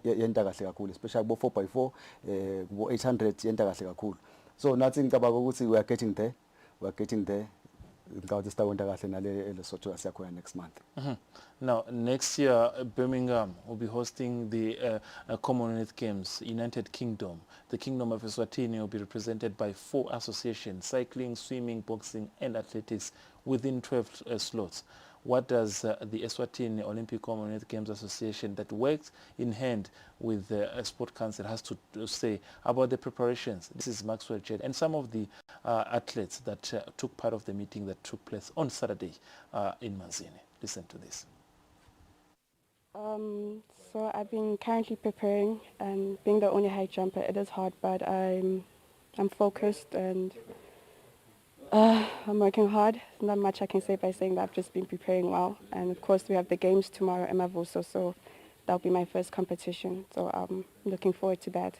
yenta kahle kakhulu especially bo 4x4 kubo 800 yenta kahle kakhulu so nathi ngicabanga ukuthi we are getting there ngawuthi sitawonta kahle nale Lesotho asiyakhona next month. Now next year Birmingham will be hosting the Commonwealth Games United Kingdom. The Kingdom of Eswatini will be represented by 4 associations: cycling, swimming, boxing and athletics within 12 slots. What does the Eswatini Olympic Commonwealth Games Association that works in hand with the Sport Council has to say about the preparations? This is Maxwell Jed and some of the athletes that took part of the meeting that took place on Saturday in Manzini. Listen to this. So I've been currently preparing, and being the only high jumper, it is hard, but I'm focused and I'm working hard. Not much I can say by saying that I've just been preparing well. And of course we have the games tomorrow in Mavuso, so that'll be my first competition. So I'm looking forward to that.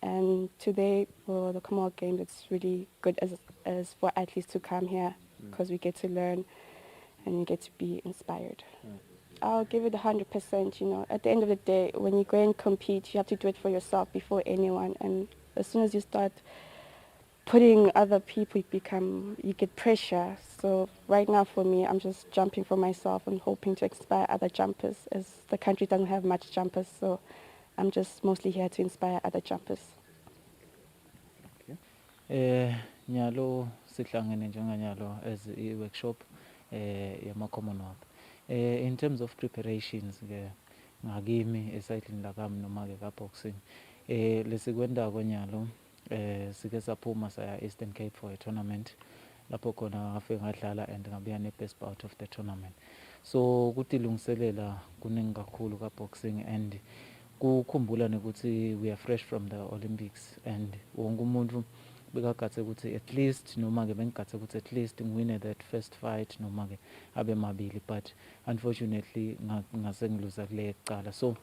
And today for the Commonwealth Games, it's really good as for athletes to come here because we get to learn and you get to be inspired. I'll give it 100%, you know. At the end of the day, when you go and compete, you have to do it for yourself before anyone. And as soon as you start putting other people, you get pressure. So right now for me, I'm just jumping for myself and hoping to inspire other jumpers, as the country doesn't have much jumpers. So I'm just mostly here to inspire other jumpers. Nyalo sihlangene njenganyalo as a workshop yama Commonwealth. In terms of preparations ke ngakimi ecycling lakami noma ke ka boxing lesikwenda konyalo sike saphuma saya Eastern Cape for a tournament lapho khona ngafika ngadlala and ngabuya ne best bout of the tournament. So kutilungiselela kuningi kakhulu ka boxing and kukhumbula ukuthi we are fresh from the Olympics and wonke umuntu bekagathe ukuthi at least noma ke bengigathe ukuthi at least ngiwine that first fight noma ke abe mabili, but unfortunately ngase ngiluza kule ecala. So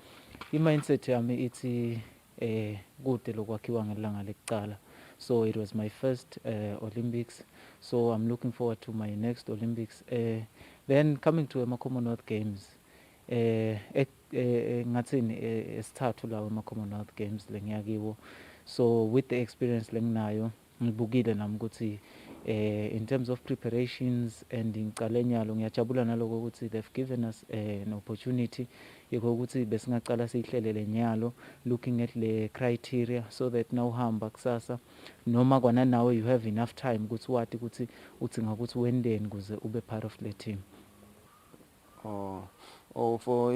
i-mindset yami ithi kude lokwakhiwa ngelanga lekucala. So it was my first Olympics, so I'm looking forward to my next Olympics. Then coming to the Commonwealth Games, ngathini esithathu lawo ama Commonwealth Games lengiyakiwo. So with the experience lenginayo ngibukile nami ukuthi In terms of preparations and ngicale nyalo ngiyajabula naloko ukuthi they've given us an opportunity yokuthi besingaqala sihlelele nyalo looking at the criteria so that nawuhamba kusasa noma kwana nawe you have enough time ukuthi wathi ukuthi uthi ngakuthi wendeni kuze ube part of the team. For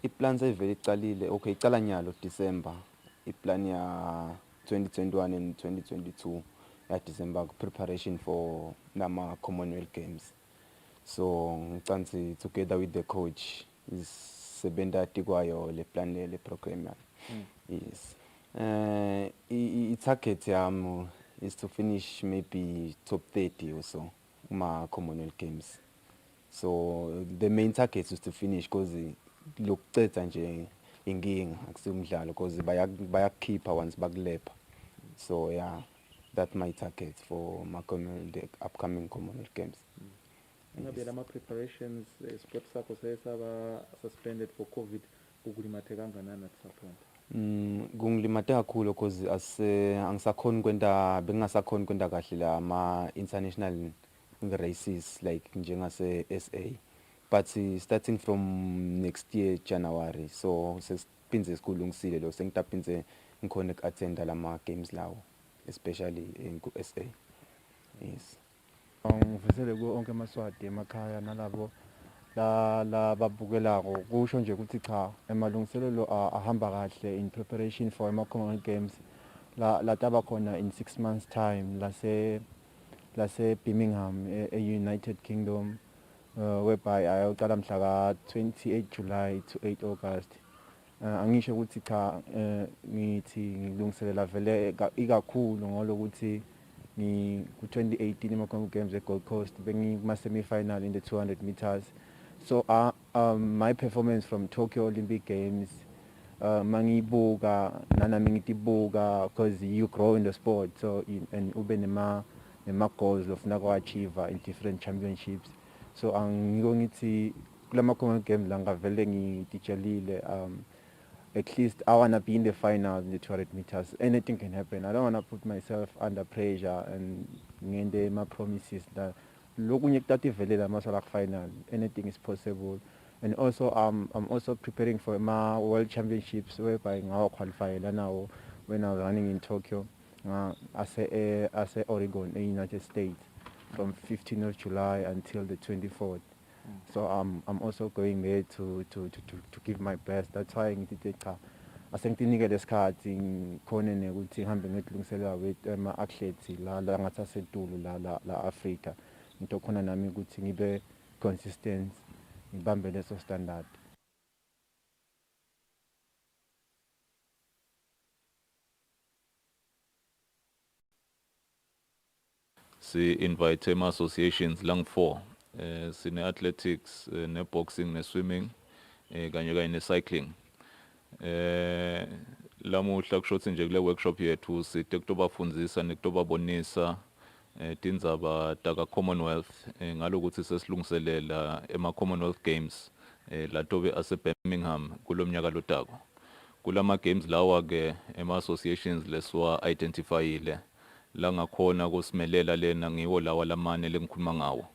i-plan sevele icalile, okay, icala nyalo December, i-plan ya 2021 and 2022 ya December preparation for nama Commonwealth Games. So ngicantsi together with the coach is sebenta tikwayo le plan le program. Yes. I-target yami is to finish maybe top 30 or so ma Commonwealth Games. So the main target is to finish because lokucetha nje inkinga akusumdlalo because bayakhipha once bakulepa. So yeah, that's my target for the upcoming Commonwealth Games. Ngabe lama preparations sports sakho sesaba suspended for COVID kukulimathe kanganani at some point? Kungilimate kakhulu because angisakhoni kwenta bengasakhoni kwenta kahle la ma international races like njengase SA, but starting from next year January, so sesiphinze sikulungisile lo sengitaphinze ngikhona uku-attend lama games lawo especially in SA. Yes. Ngivusele ku onke amaswati emakhaya nalabo la babukelako kusho nje ukuthi cha emalungiselelo ahamba kahle in preparation for ama-Commonwealth Games la taba khona in 6 months time lase Birmingham e-United Kingdom, whereby ayocala mhla ka 28 July to 8 August. Angisho ukuthi cha ngithi ngilungiselela vele ikakhulu ngolokuthi ku 2018 ama-Commonwealth Games e-Gold Coast bengikuma semi-final in the 200 meters. So my performance from Tokyo Olympic Games mangibuka nanami ngitibuka because you grow in the sport, so and ube nema goals lofuna ku-achieve in different championships. So ngiko ngithi kulama Commonwealth Games la ngavele ngitijalile, at least I want to be in the final in the 200 meters. Anything can happen. I don't want to put myself under pressure and ngende my promises that lokunye kutati vele la masala final, anything is possible. And also I'm also preparing for my world championships whereby ngawo qualify now when I was running in Tokyo as a Oregon in United States from 15th of July until the 24th. So I'm also going there to give my best. That's why ngithi cha asengithinike lesikhathi ngikhone nekuthi ngihambe ngidlungiselela with ama athletes la ngathi asetulu la Africa. Ngitokhona nami ukuthi ngibe consistent ngibambe leso standard. Si-invite ama-associations lang-4 sine-athletics, ne-boxing, ne-swimming kanye ne-cycling. Lamuhla kushothi nje kule workshop yethu site kutobafundisa nekutobabonisa tindzaba taka Commonwealth ngalokuthi sesilungiselela ema-Commonwealth Games latobe ase-Birmingham kulomnyaka lotako. Kulama games lawa ke ema-associations leswa-identifyile la ngakhona kusimelela lena ngiwo lawa lamane lengikhuluma ngawo.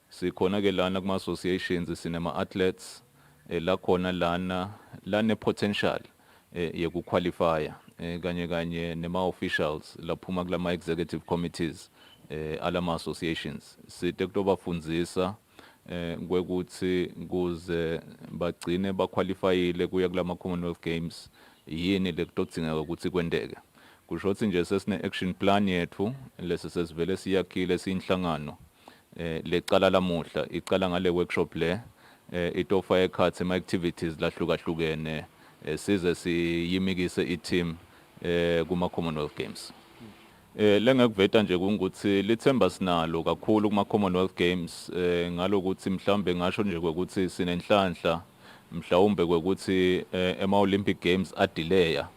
Sikhona ke lana kuma-associations sinema-athletes la khona lane potential yekuqualifya kanye nema-officials laphuma kulama executive committees alama associations. Site kutobafundzisa kwekuthi kuze bagcine baqualifyile kuya kulama Commonwealth Games yini lekutodzingeka ukuthi kwendeke. Kushothi nje sesine action plan yethu lesi sesivele siyakhile siyinhlangano lecala lamuhla icala ngale workshop le itofa ekhathi ama activities lahlukahlukene size siyimikise i-team kuma Commonwealth Games. Lengekuveta nje ukuthi lithemba sinalo kakhulu kuma Commonwealth Games ngalokuthi mhlambe ngasho nje ukuthi sinenhlanhla mhlawumbe kwekuthi ema Olympic Games adelaya.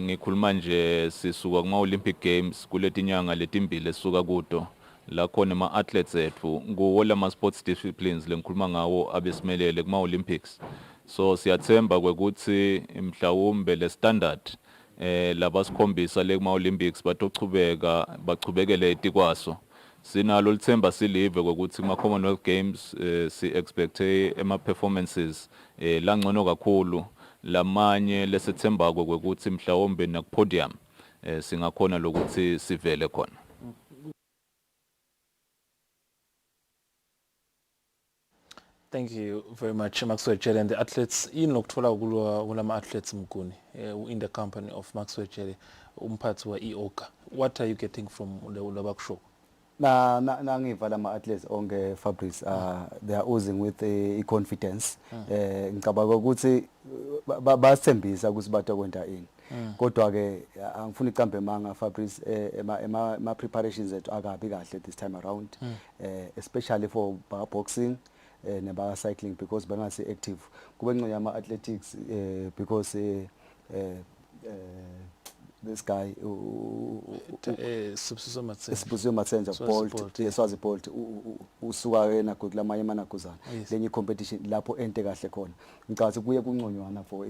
Ngikhuluma nje sisuka kuma Olympic Games kuletinyanga letimbili esisuka kudo la khona ama athletes ethu kuwo lama sports disciplines lengikhuluma ngawo abesimelele kuma Olympics. So siyathemba kwekuthi mhlawumbe le standard labasikhombisa le kuma Olympics bachubekele etikwaso sinalo lithemba silive ukuthi kuma Commonwealth Games si expecte ema performances langcono kakhulu lamanye lesethembako ukuthi mhlawumbe na podium singakhona lokuthi sivele khona. Thank you very much, Maxwell Chere. And the athletes, in Oktola Ulama athletes Mkuni, in the company of Maxwell Chere, Umpatwa Ioka. What are you getting from the Ulabak show? Na ngivala ama athletes onke Fabrice they are oozing with confidence ngicabanga ukuthi basithembisa ukuthi batakwenta ini kodwa ke angifuni icambe manga Fabrice ema preparations ethu akabi kahle this time around especially for boxing neba cycling because bangasi active kube ngcono ama athletics because this guy Sibusiso Matsenja Bolt Swazi Bolt usuka yena kulamanye manakuzana lenye competition lapho ente kahle khona ngicabanga kuye kunconywana for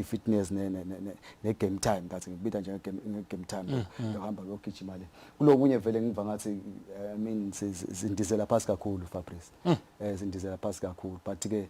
fitness ne game time ngathi ngibita nje game time yohamba lokugijima le kulokunye vele ngiva ngathi I mean sindizela phansi kakhulu Fabrice sindizela phansi kakhulu but ke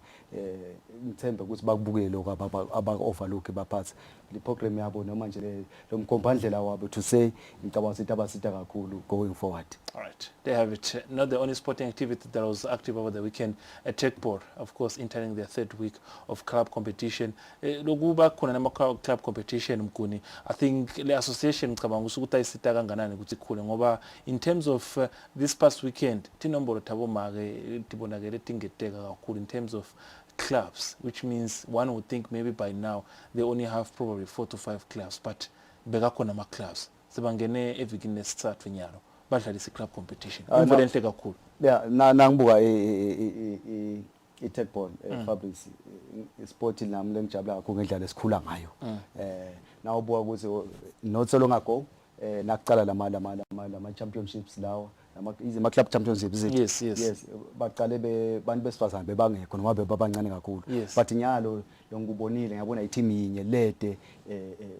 ngithemba ukuthi bakubukele lokho aba overlook baphatha le program yabo noma nje lo mkhombandlela wabo to say ngicabanga ukuthi abasita kakhulu going forward. All right, they have it. Not the only sporting activity that was active over the weekend. Techboard, of course, entering their third week of club competition. Lokuba kuna nama club competition mkuni. I think the association ngicabanga ukuthi isita kanganani ukuthi khule ngoba in terms of this past weekend tinombolo thabo make tibonakele tingeteka kakhulu in terms of clubs, which means one would think maybe by now they only have probably 4 to 5 clubs, but bekakhona ama clubs sebangene evekini lesithathu nyalo badlalisa club competition involente kakhulu. Yeah, nangibuka i-techball Fabrice sport nami lengijabula kakhulu ngendlela esikhula ngayo nawubuka ukuthi not so long ago nakucala lama championships lawa ama club championships yes baqale bantu besifazane bebangekho noma bebabancane kakhulu but nyalo ngikubonile ngiyabona i-team yinye lede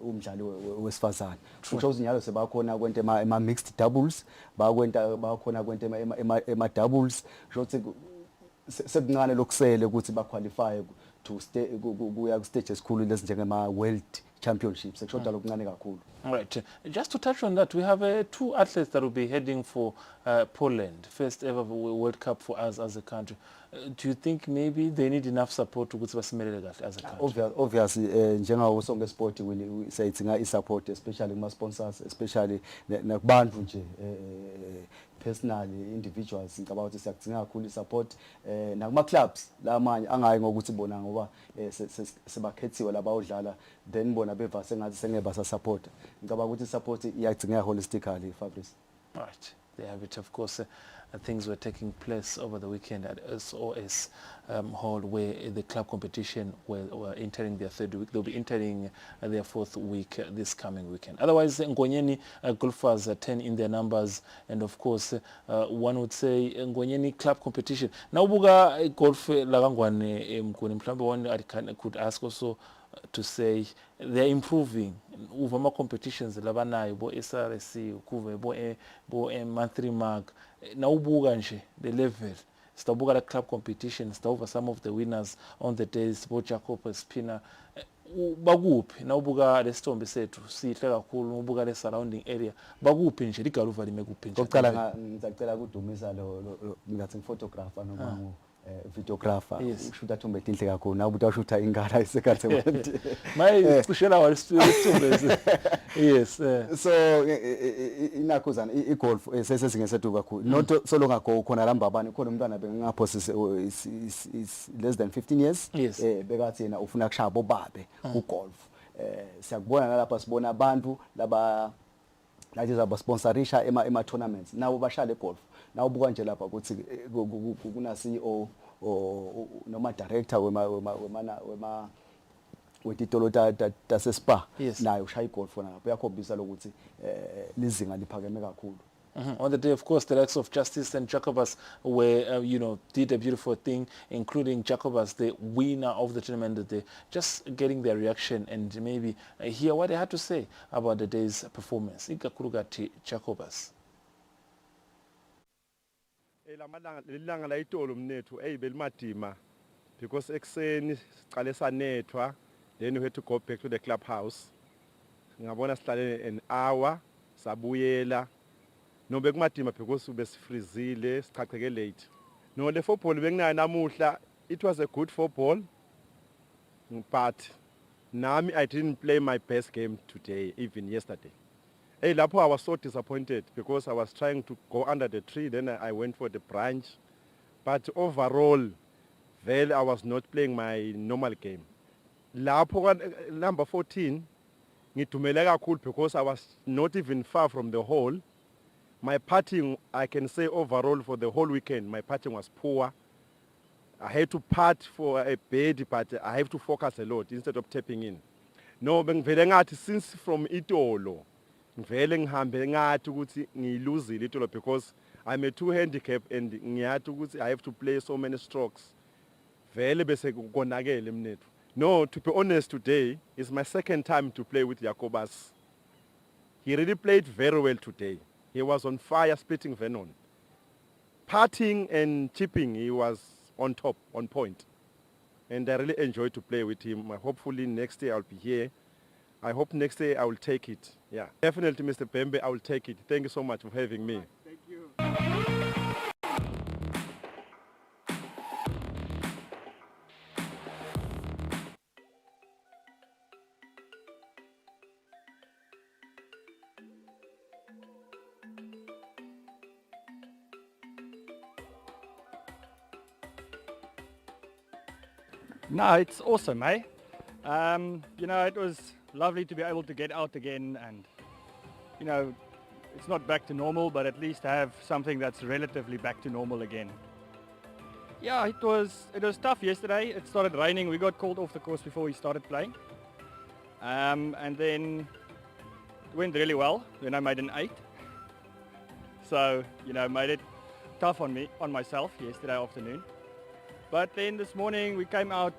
umdlalo wesifazane kusho ukuthi nyalo sebakhona kwenta ema mixed doubles bakhona kwenta ema doubles shothi sekuncane lokusele ukuthi ba qualify to stay kuya ku stage esikhulu lesinjengema world championships ekushoda lokuncane kakhulu. All right, just to touch on that, we have 2 athletes that will be heading for Poland, first ever World Cup for us as a country. Do you think maybe they need enough support ukuthi basimelele kahle as a country? Obviously njengawo sonke sport we say it's support especially kuma sponsors especially nakubantu nje personally individuals ngicabanga ukuthi siyakudinga kakhulu support nakuma clubs lamanye angayi ngokuthi bona ngoba sebakhethiwe laba odlala then bona beva sengathi sengeba sa support ngicabanga ukuthi support iyadinga holistically Fabrice. Right, they have it. Of course, things were taking place over the weekend at SOS Hall, where the club competition were entering their third week. They'll be entering their fourth week this coming weekend. Otherwise, Ngonyeni golfers are 10 in their numbers, and of course, one would say Ngonyeni club competition. Now, buga golf lagangwane mkuni mhlambe one I could ask also to say they're improving over more competitions labanayo bo SRC kuve bo monthly mark nawubuka nje the level sitabuka la club competition over some of the winners on the days bo Jacob Spina bakuphi nawubuka lesithombe sethu sihle kakhulu ubuka le surrounding area bakuphi nje ligaluva lime kuphi nje ngokuqala ngicela ukudumisa lo ngathi photographer noma videographer ushuta thumbe etinhle kakhulu nawe ubuta ushuta ingala isekhathe wonke maye cishela wasithumbe yes so inakhuzana igolf sesezingesethu kakhulu not so long ago khona lamba abani khona umntwana bengapho is less than 15 years bekathi yena ufuna kushaya bobabe ugolf siyakubona nalapha sibona abantu laba lathi zaba sponsorisha ema tournaments nawo bashaya golf nawo buka nje lapha ukuthi kuna CEO noma director wema wetitolo ta spa nayo ushaya golf lapho yakhombisa lokuthi lizinga liphakeme kakhulu. On the day, of course, the likes of Justice and Jacobus were, did a beautiful thing, including Jacobus, the winner of the tournament today, just getting their reaction and maybe hear what they had to say about the day's performance. Ikakurugati Jacobus. Lilanga la itolo mnethu belimadima because ekuseni siqale sanethwa, then we had to go back to the clubhouse. Ngabona sihlale an hour sabuyela. No bekumadima because ube sifrizile sichacheke late. No le football benginayo namuhla, it was a good football, but nami I didn't play my best game today, even yesterday. Lapho I was so disappointed because I was trying to go under the tree, then I went for the branch. But overall, well, I was not playing my normal game. Lapho number 14, ngidumele kakhulu because I was not even far from the hole. My putting, I can say overall for the whole weekend, my putting was poor. I had to putt for a birdie, but I have to focus a lot instead of tapping in. No, bengivele ngathi since from itolo, ngivele ngihambe ngathi ukuthi ngiluzile itolo because I'm a two handicap and ngiyathi ukuthi I have to play so many strokes. Vele bese konakele mnethu. No, to be honest, today is my second time to play with Jacobus. He really played very well today. He was on fire, splitting venom. Putting and chipping, he was on top, on point. And I really enjoyed to play with him. Hopefully next year I'll be here. I hope next year I will take it. Yeah, definitely, Mr. Pembe, I will take it. Thank you so much for having me. Thank you. No, it's awesome, eh? It was lovely to be able to get out again and, it's not back to normal, but at least have something that's relatively back to normal again. Yeah, it was tough yesterday. It started raining. We got called off the course before we started playing. And then it went really well. Then I made an 8. So, made it tough on myself yesterday afternoon. But then this morning we came out,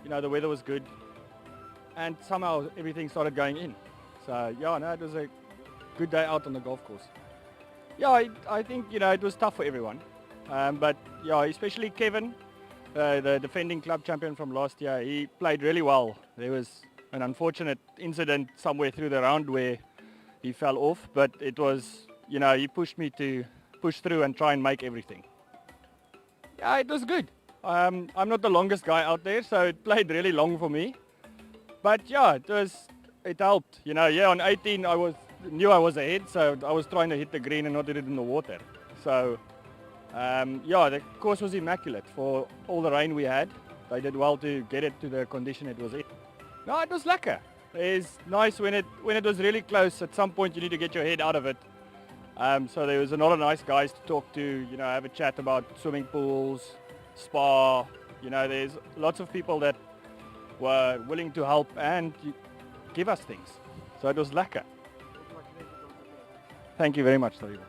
the weather was good and somehow everything started going in. So it was a good day out on the golf course. Yeah, I think, it was tough for everyone. But especially Kevin, the defending club champion from last year, he played really well. There was an unfortunate incident somewhere through the round where he fell off, but it was, he pushed me to push through and try and make everything. Yeah, it was good. I'm not the longest guy out there, so it played really long for me. But yeah, it helped. On 18 knew I was ahead, so I was trying to hit the green and not hit it in the water. So the course was immaculate for all the rain we had. They did well to get it to the condition it was in. No, it was lekker. It's nice when it was really close. At some point you need to get your head out of it. So there was a lot of nice guys to talk to, have a chat about swimming pools, spa, there's lots of people that were willing to help and give us things. So it was lekker. Thank you very much, Taribo.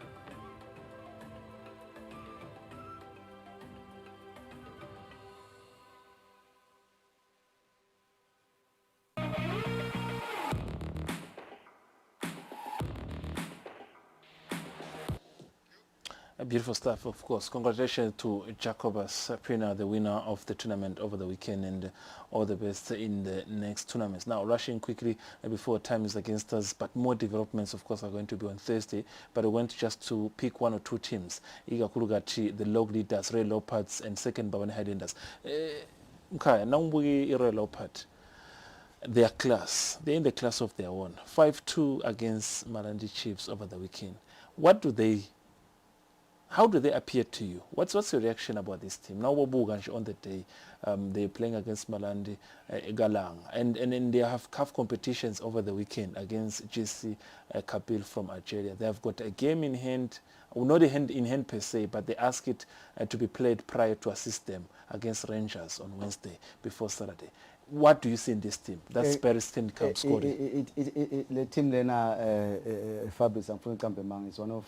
Beautiful stuff, of course. Congratulations to Jacobus Prina, the winner of the tournament over the weekend, and all the best in the next tournaments. Now, rushing quickly before time is against us, but more developments, of course, are going to be on Thursday. But I want just to pick one or two teams. Iga Kulugati, the log leaders, Red Leopards, and second Babane Highlanders. Mkaya, Nambugi Red Leopard. Their class, they're in the class of their own. 5-2 against Malandi Chiefs over the weekend. How do they appear to you? What's your reaction about this team? Now on the day, they're playing against Malandi Galang, and they have CAF competitions over the weekend against GC Kabil from Algeria. They have got a game in hand, well, not a hand in hand per se, but they ask it to be played prior to assist them against Rangers on Wednesday before Saturday. what do you see in this team? That's Barry Steenkamp scoring. The team lena Fabrice Amfuni Kampemang is one of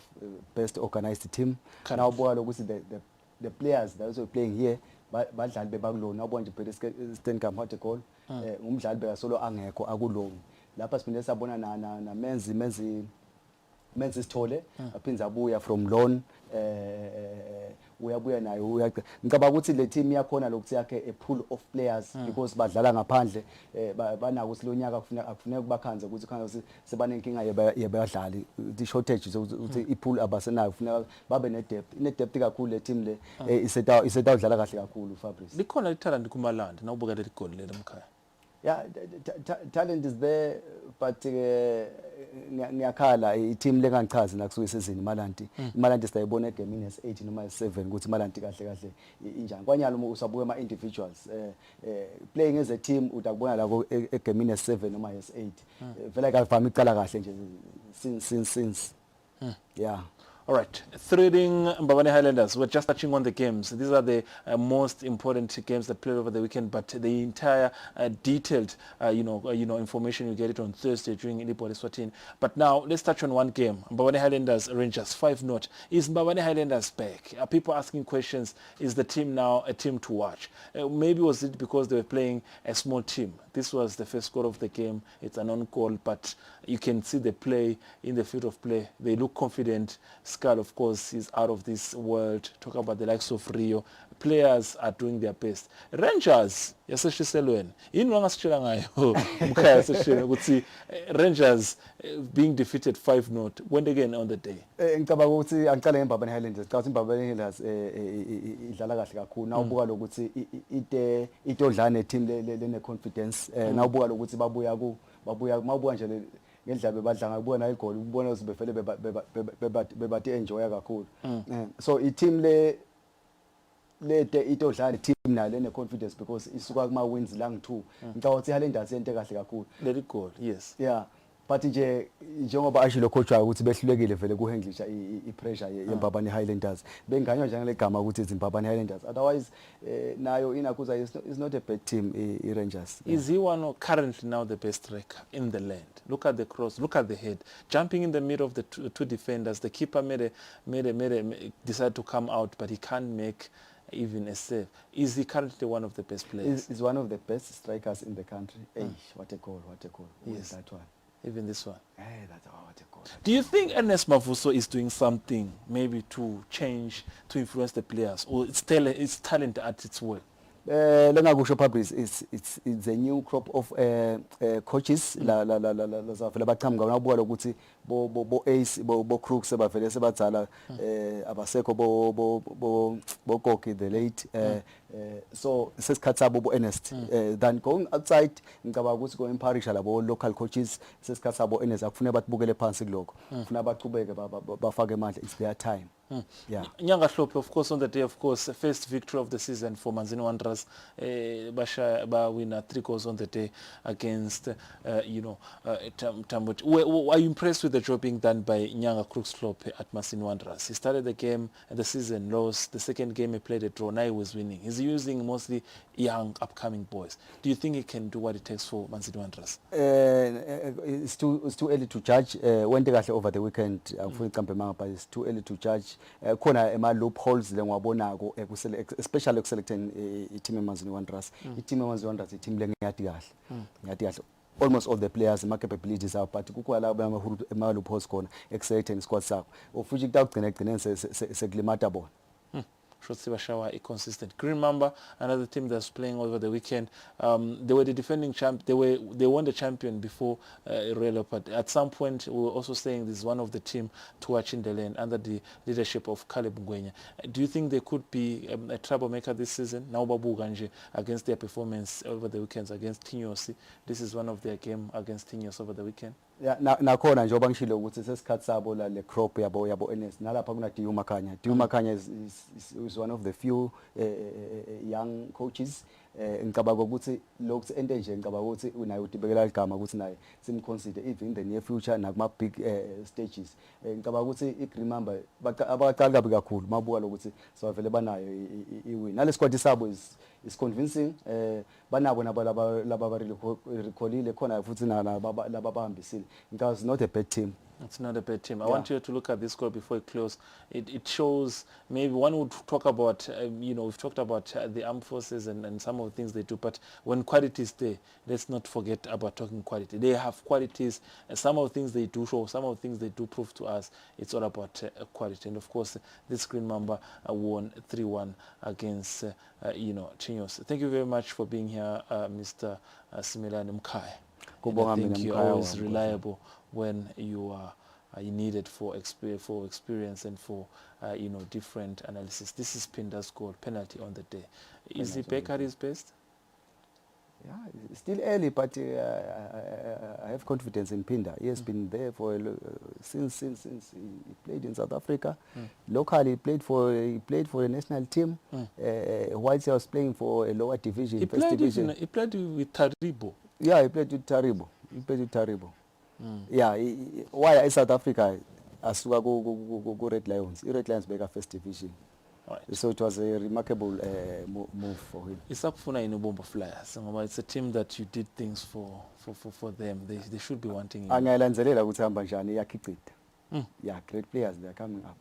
best organized team. Correct. Now boy ukuthi the players that are playing here badlali bebakulo now bonje Barry Steenkamp what they call umdlali bekasolo angekho akulo lapha siphinde sabona na menzi Sithole aphinza abuya from loan uyabuya nayo ngicabanga ukuthi le team yakhona lokuthi yakhe a pool of players because badlala ngaphandle banako ukuthi lo nyaka akufuneka kubakhanze ukuthi khanga sebanenkinga yebadlali the shortage ukuthi ipool abasenayo kufuneka babe ne depth kakhulu le team le isetha udlala kahle kakhulu Fabrice likhona lithalent kumalandi nawubuka le goal le emkhaya. Yeah, talent is there, but ngiyakhala i-team lengangichazi la kusuke isizini Malanti sitayibona egamini yes8 noma yes7 ukuthi Malanti kahle injani kwanyalo usabuka ama individuals playing as a team utakubona la egamini yes7 noma yes8 vele kavami iqala kahle nje since yeah. All right, threading Mbabane Highlanders. We're just touching on the games. These are the most important games that played over the weekend. But the entire detailed, information you get it on Thursday during Eswatini. But now let's touch on one game. Mbabane Highlanders Rangers 5-0. Is Mbabane Highlanders back? Are people asking questions? Is the team now a team to watch? Maybe was it because they were playing a small team? This was the first score of the game. It's an on-call, but you can see the play in the field of play. They look confident. Skull, of course, is out of this world. Talk about the likes of Rio. Players are doing their best. Rangers, yaseshiselweni. Yini wangasitshela ngayo? Mkhaya yaseshiselweni ukuthi Rangers being defeated 5-0 went again on the day. Ngicabanga ukuthi angicale ngeMbabane Highlanders. Cha iMbabane Highlanders idlala kahle kakhulu. Nawubuka lokuthi ite odlala ne team le confidence. Nawubuka lokuthi babuya mabuya nje ngendlela bebadla ngakubona igoli ukubona ukuthi befele bebati enjoy kakhulu so I team le ito dlala team na le confidence because isuka kuma wins lang 2 ngicabanga ukuthi Highlanders yente kahle kakhulu let it go yes yeah but nje njengoba ashilo coach wayo ukuthi behlulekile vele kuhandlisha ipressure yeMbabane Highlanders benganywa njengale gama ukuthi iziMbabane Highlanders otherwise nayo Inakuza is not a bad team Rangers is he one currently now the best striker in the land? Look at the cross, look at the head jumping in the middle of the two defenders. The keeper decided to come out but he can't make even a save. Is he currently one of the best players? He's one of the best strikers in the country. What a goal yes that one. Even this one. Hey, that's what a goal. Do you think Ernest Mavuso is doing something maybe to change, to influence the players, or it's talent at its work? Lengakusho Fabrice it's a new crop of coaches la zavela baqhamuka nawubuka lokuthi bo Ace bo Crooks sebavele sebadzala abasekho bo Koki the late so sesikhathi sabo bo Ernest than going outside ngicabanga ukuthi go emparisha labo local coaches sesikhathi sabo Ernest akufuna batibukele phansi kuloko ufuna baqhubeke bafake amandla it's their time. Yeah. Nyanga Hlophe, of course, on the day, of course, first victory of the season for Manzini Wanderers. Ba winner 3 goals on the day against, Tambot. Are you impressed with the job being done by Nyanga Hlophe at Manzini Wanderers? He started the game and the season lost. The second game he played a draw. Now he was winning. He's using mostly young, upcoming boys. Do you think he can do what it takes for Manzini Wanderers? It's too early to judge. Went over the weekend, but it's too early to judge. Khona ema loopholes lengwabonako especially ukuselecting team eManzini Wanderers. Team eManzini Wanderers team lengiyati kahle. Almost all the players ma capabilities are but kukho la ema loopholes khona exciting squad sakho. Ufuthi kutagcina seklimata bona. Shotsi Bashawa, a consistent. Green Mamba, another team that's playing over the weekend. They were the defending champ. They won the champion before Royal Leopard. At some point, we were also saying this is one of the team to watch in the lane under the leadership of Caleb Ngwenya. Do you think they could be a troublemaker this season? Now Babu Ganje against their performance over the weekends against Tinyosi. This is one of their game against Tinyosi over the weekend. Yeah, nakhona njengoba ngishilo ukuthi sesikhathi sabo la le crop yabo Ernest nalapha kuna Duma Kanya is one of the few young coaches ngicabanga ukuthi lokhu ento nje ngicabanga ukuthi unaye udibekela igama ukuthi naye simconsider even in the near future nakuma big stages ngicabanga ukuthi iGreen Mamba abaqala kabi kakhulu mabuka lokuthi sawavele banayo iwin nale squad sabo is convincing banabo laba recallile khona futhi laba bahambisile because it's not a bad team. It's not a bad team. I Yeah. want you to look at this score before we close. It shows, maybe one would talk about, we've talked about the armed forces and some of the things they do, but when quality is there, let's not forget about talking quality. They have qualities, and some of the things they do show, some of the things they do prove to us, it's all about quality. And of course, this Green Mamba won 3-1 against, Chinyos. Thank you very much for being here, Mr. Simelane Mkhaya. And I think you're always reliable when you are needed for experience and for different analysis. This is Pinda's goal, penalty on the day. Is he back at his best? Yeah, it's still early, but I have confidence in Pinda. He has been there for since he played in South Africa. Locally, he played for the national team. Whilst he was playing for a lower division, He first division. he played with Taribo. Yeah, he played with Taribo. Yeah, why South Africa asuka ku Red Lions. Red Lions beka first division. Right. So it was a remarkable move for him. Isakufuna in Ubombo Flyers. It's a team that you did things for them. They should be wanting you. Angayilandzelela ukuthi hamba njani iyakhicita. Yeah, great players, they are coming up.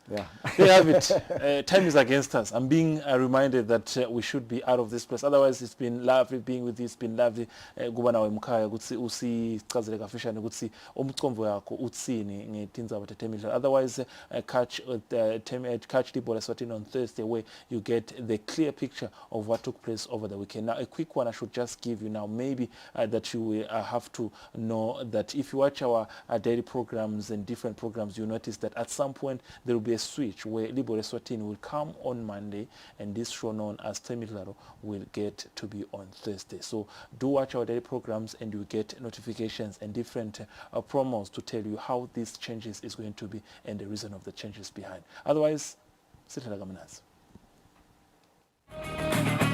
Yeah. There you have it. Time is against us. I'm being reminded that we should be out of this place. Otherwise, it's been lovely being with you. It's been lovely. Kuba nawe Mkhaya ukuthi usichazele kafishane ukuthi umcomvo yakho utsini ngetindzaba teTemidlalo. Otherwise, catch Libo Eswatini on Thursday, where you get the clear picture of what took place over the weekend. Now, a quick one I should just give you now. Maybe that you will have to know that if you watch our daily programs and different programs, you notice that at some point there will be a switch where Libo Eswatini will come on Monday and this show known as Temidlalo will get to be on Thursday. So do watch our daily programs and you get notifications and different promos to tell you how these changes is going to be and the reason of the changes behind. Otherwise, sit like a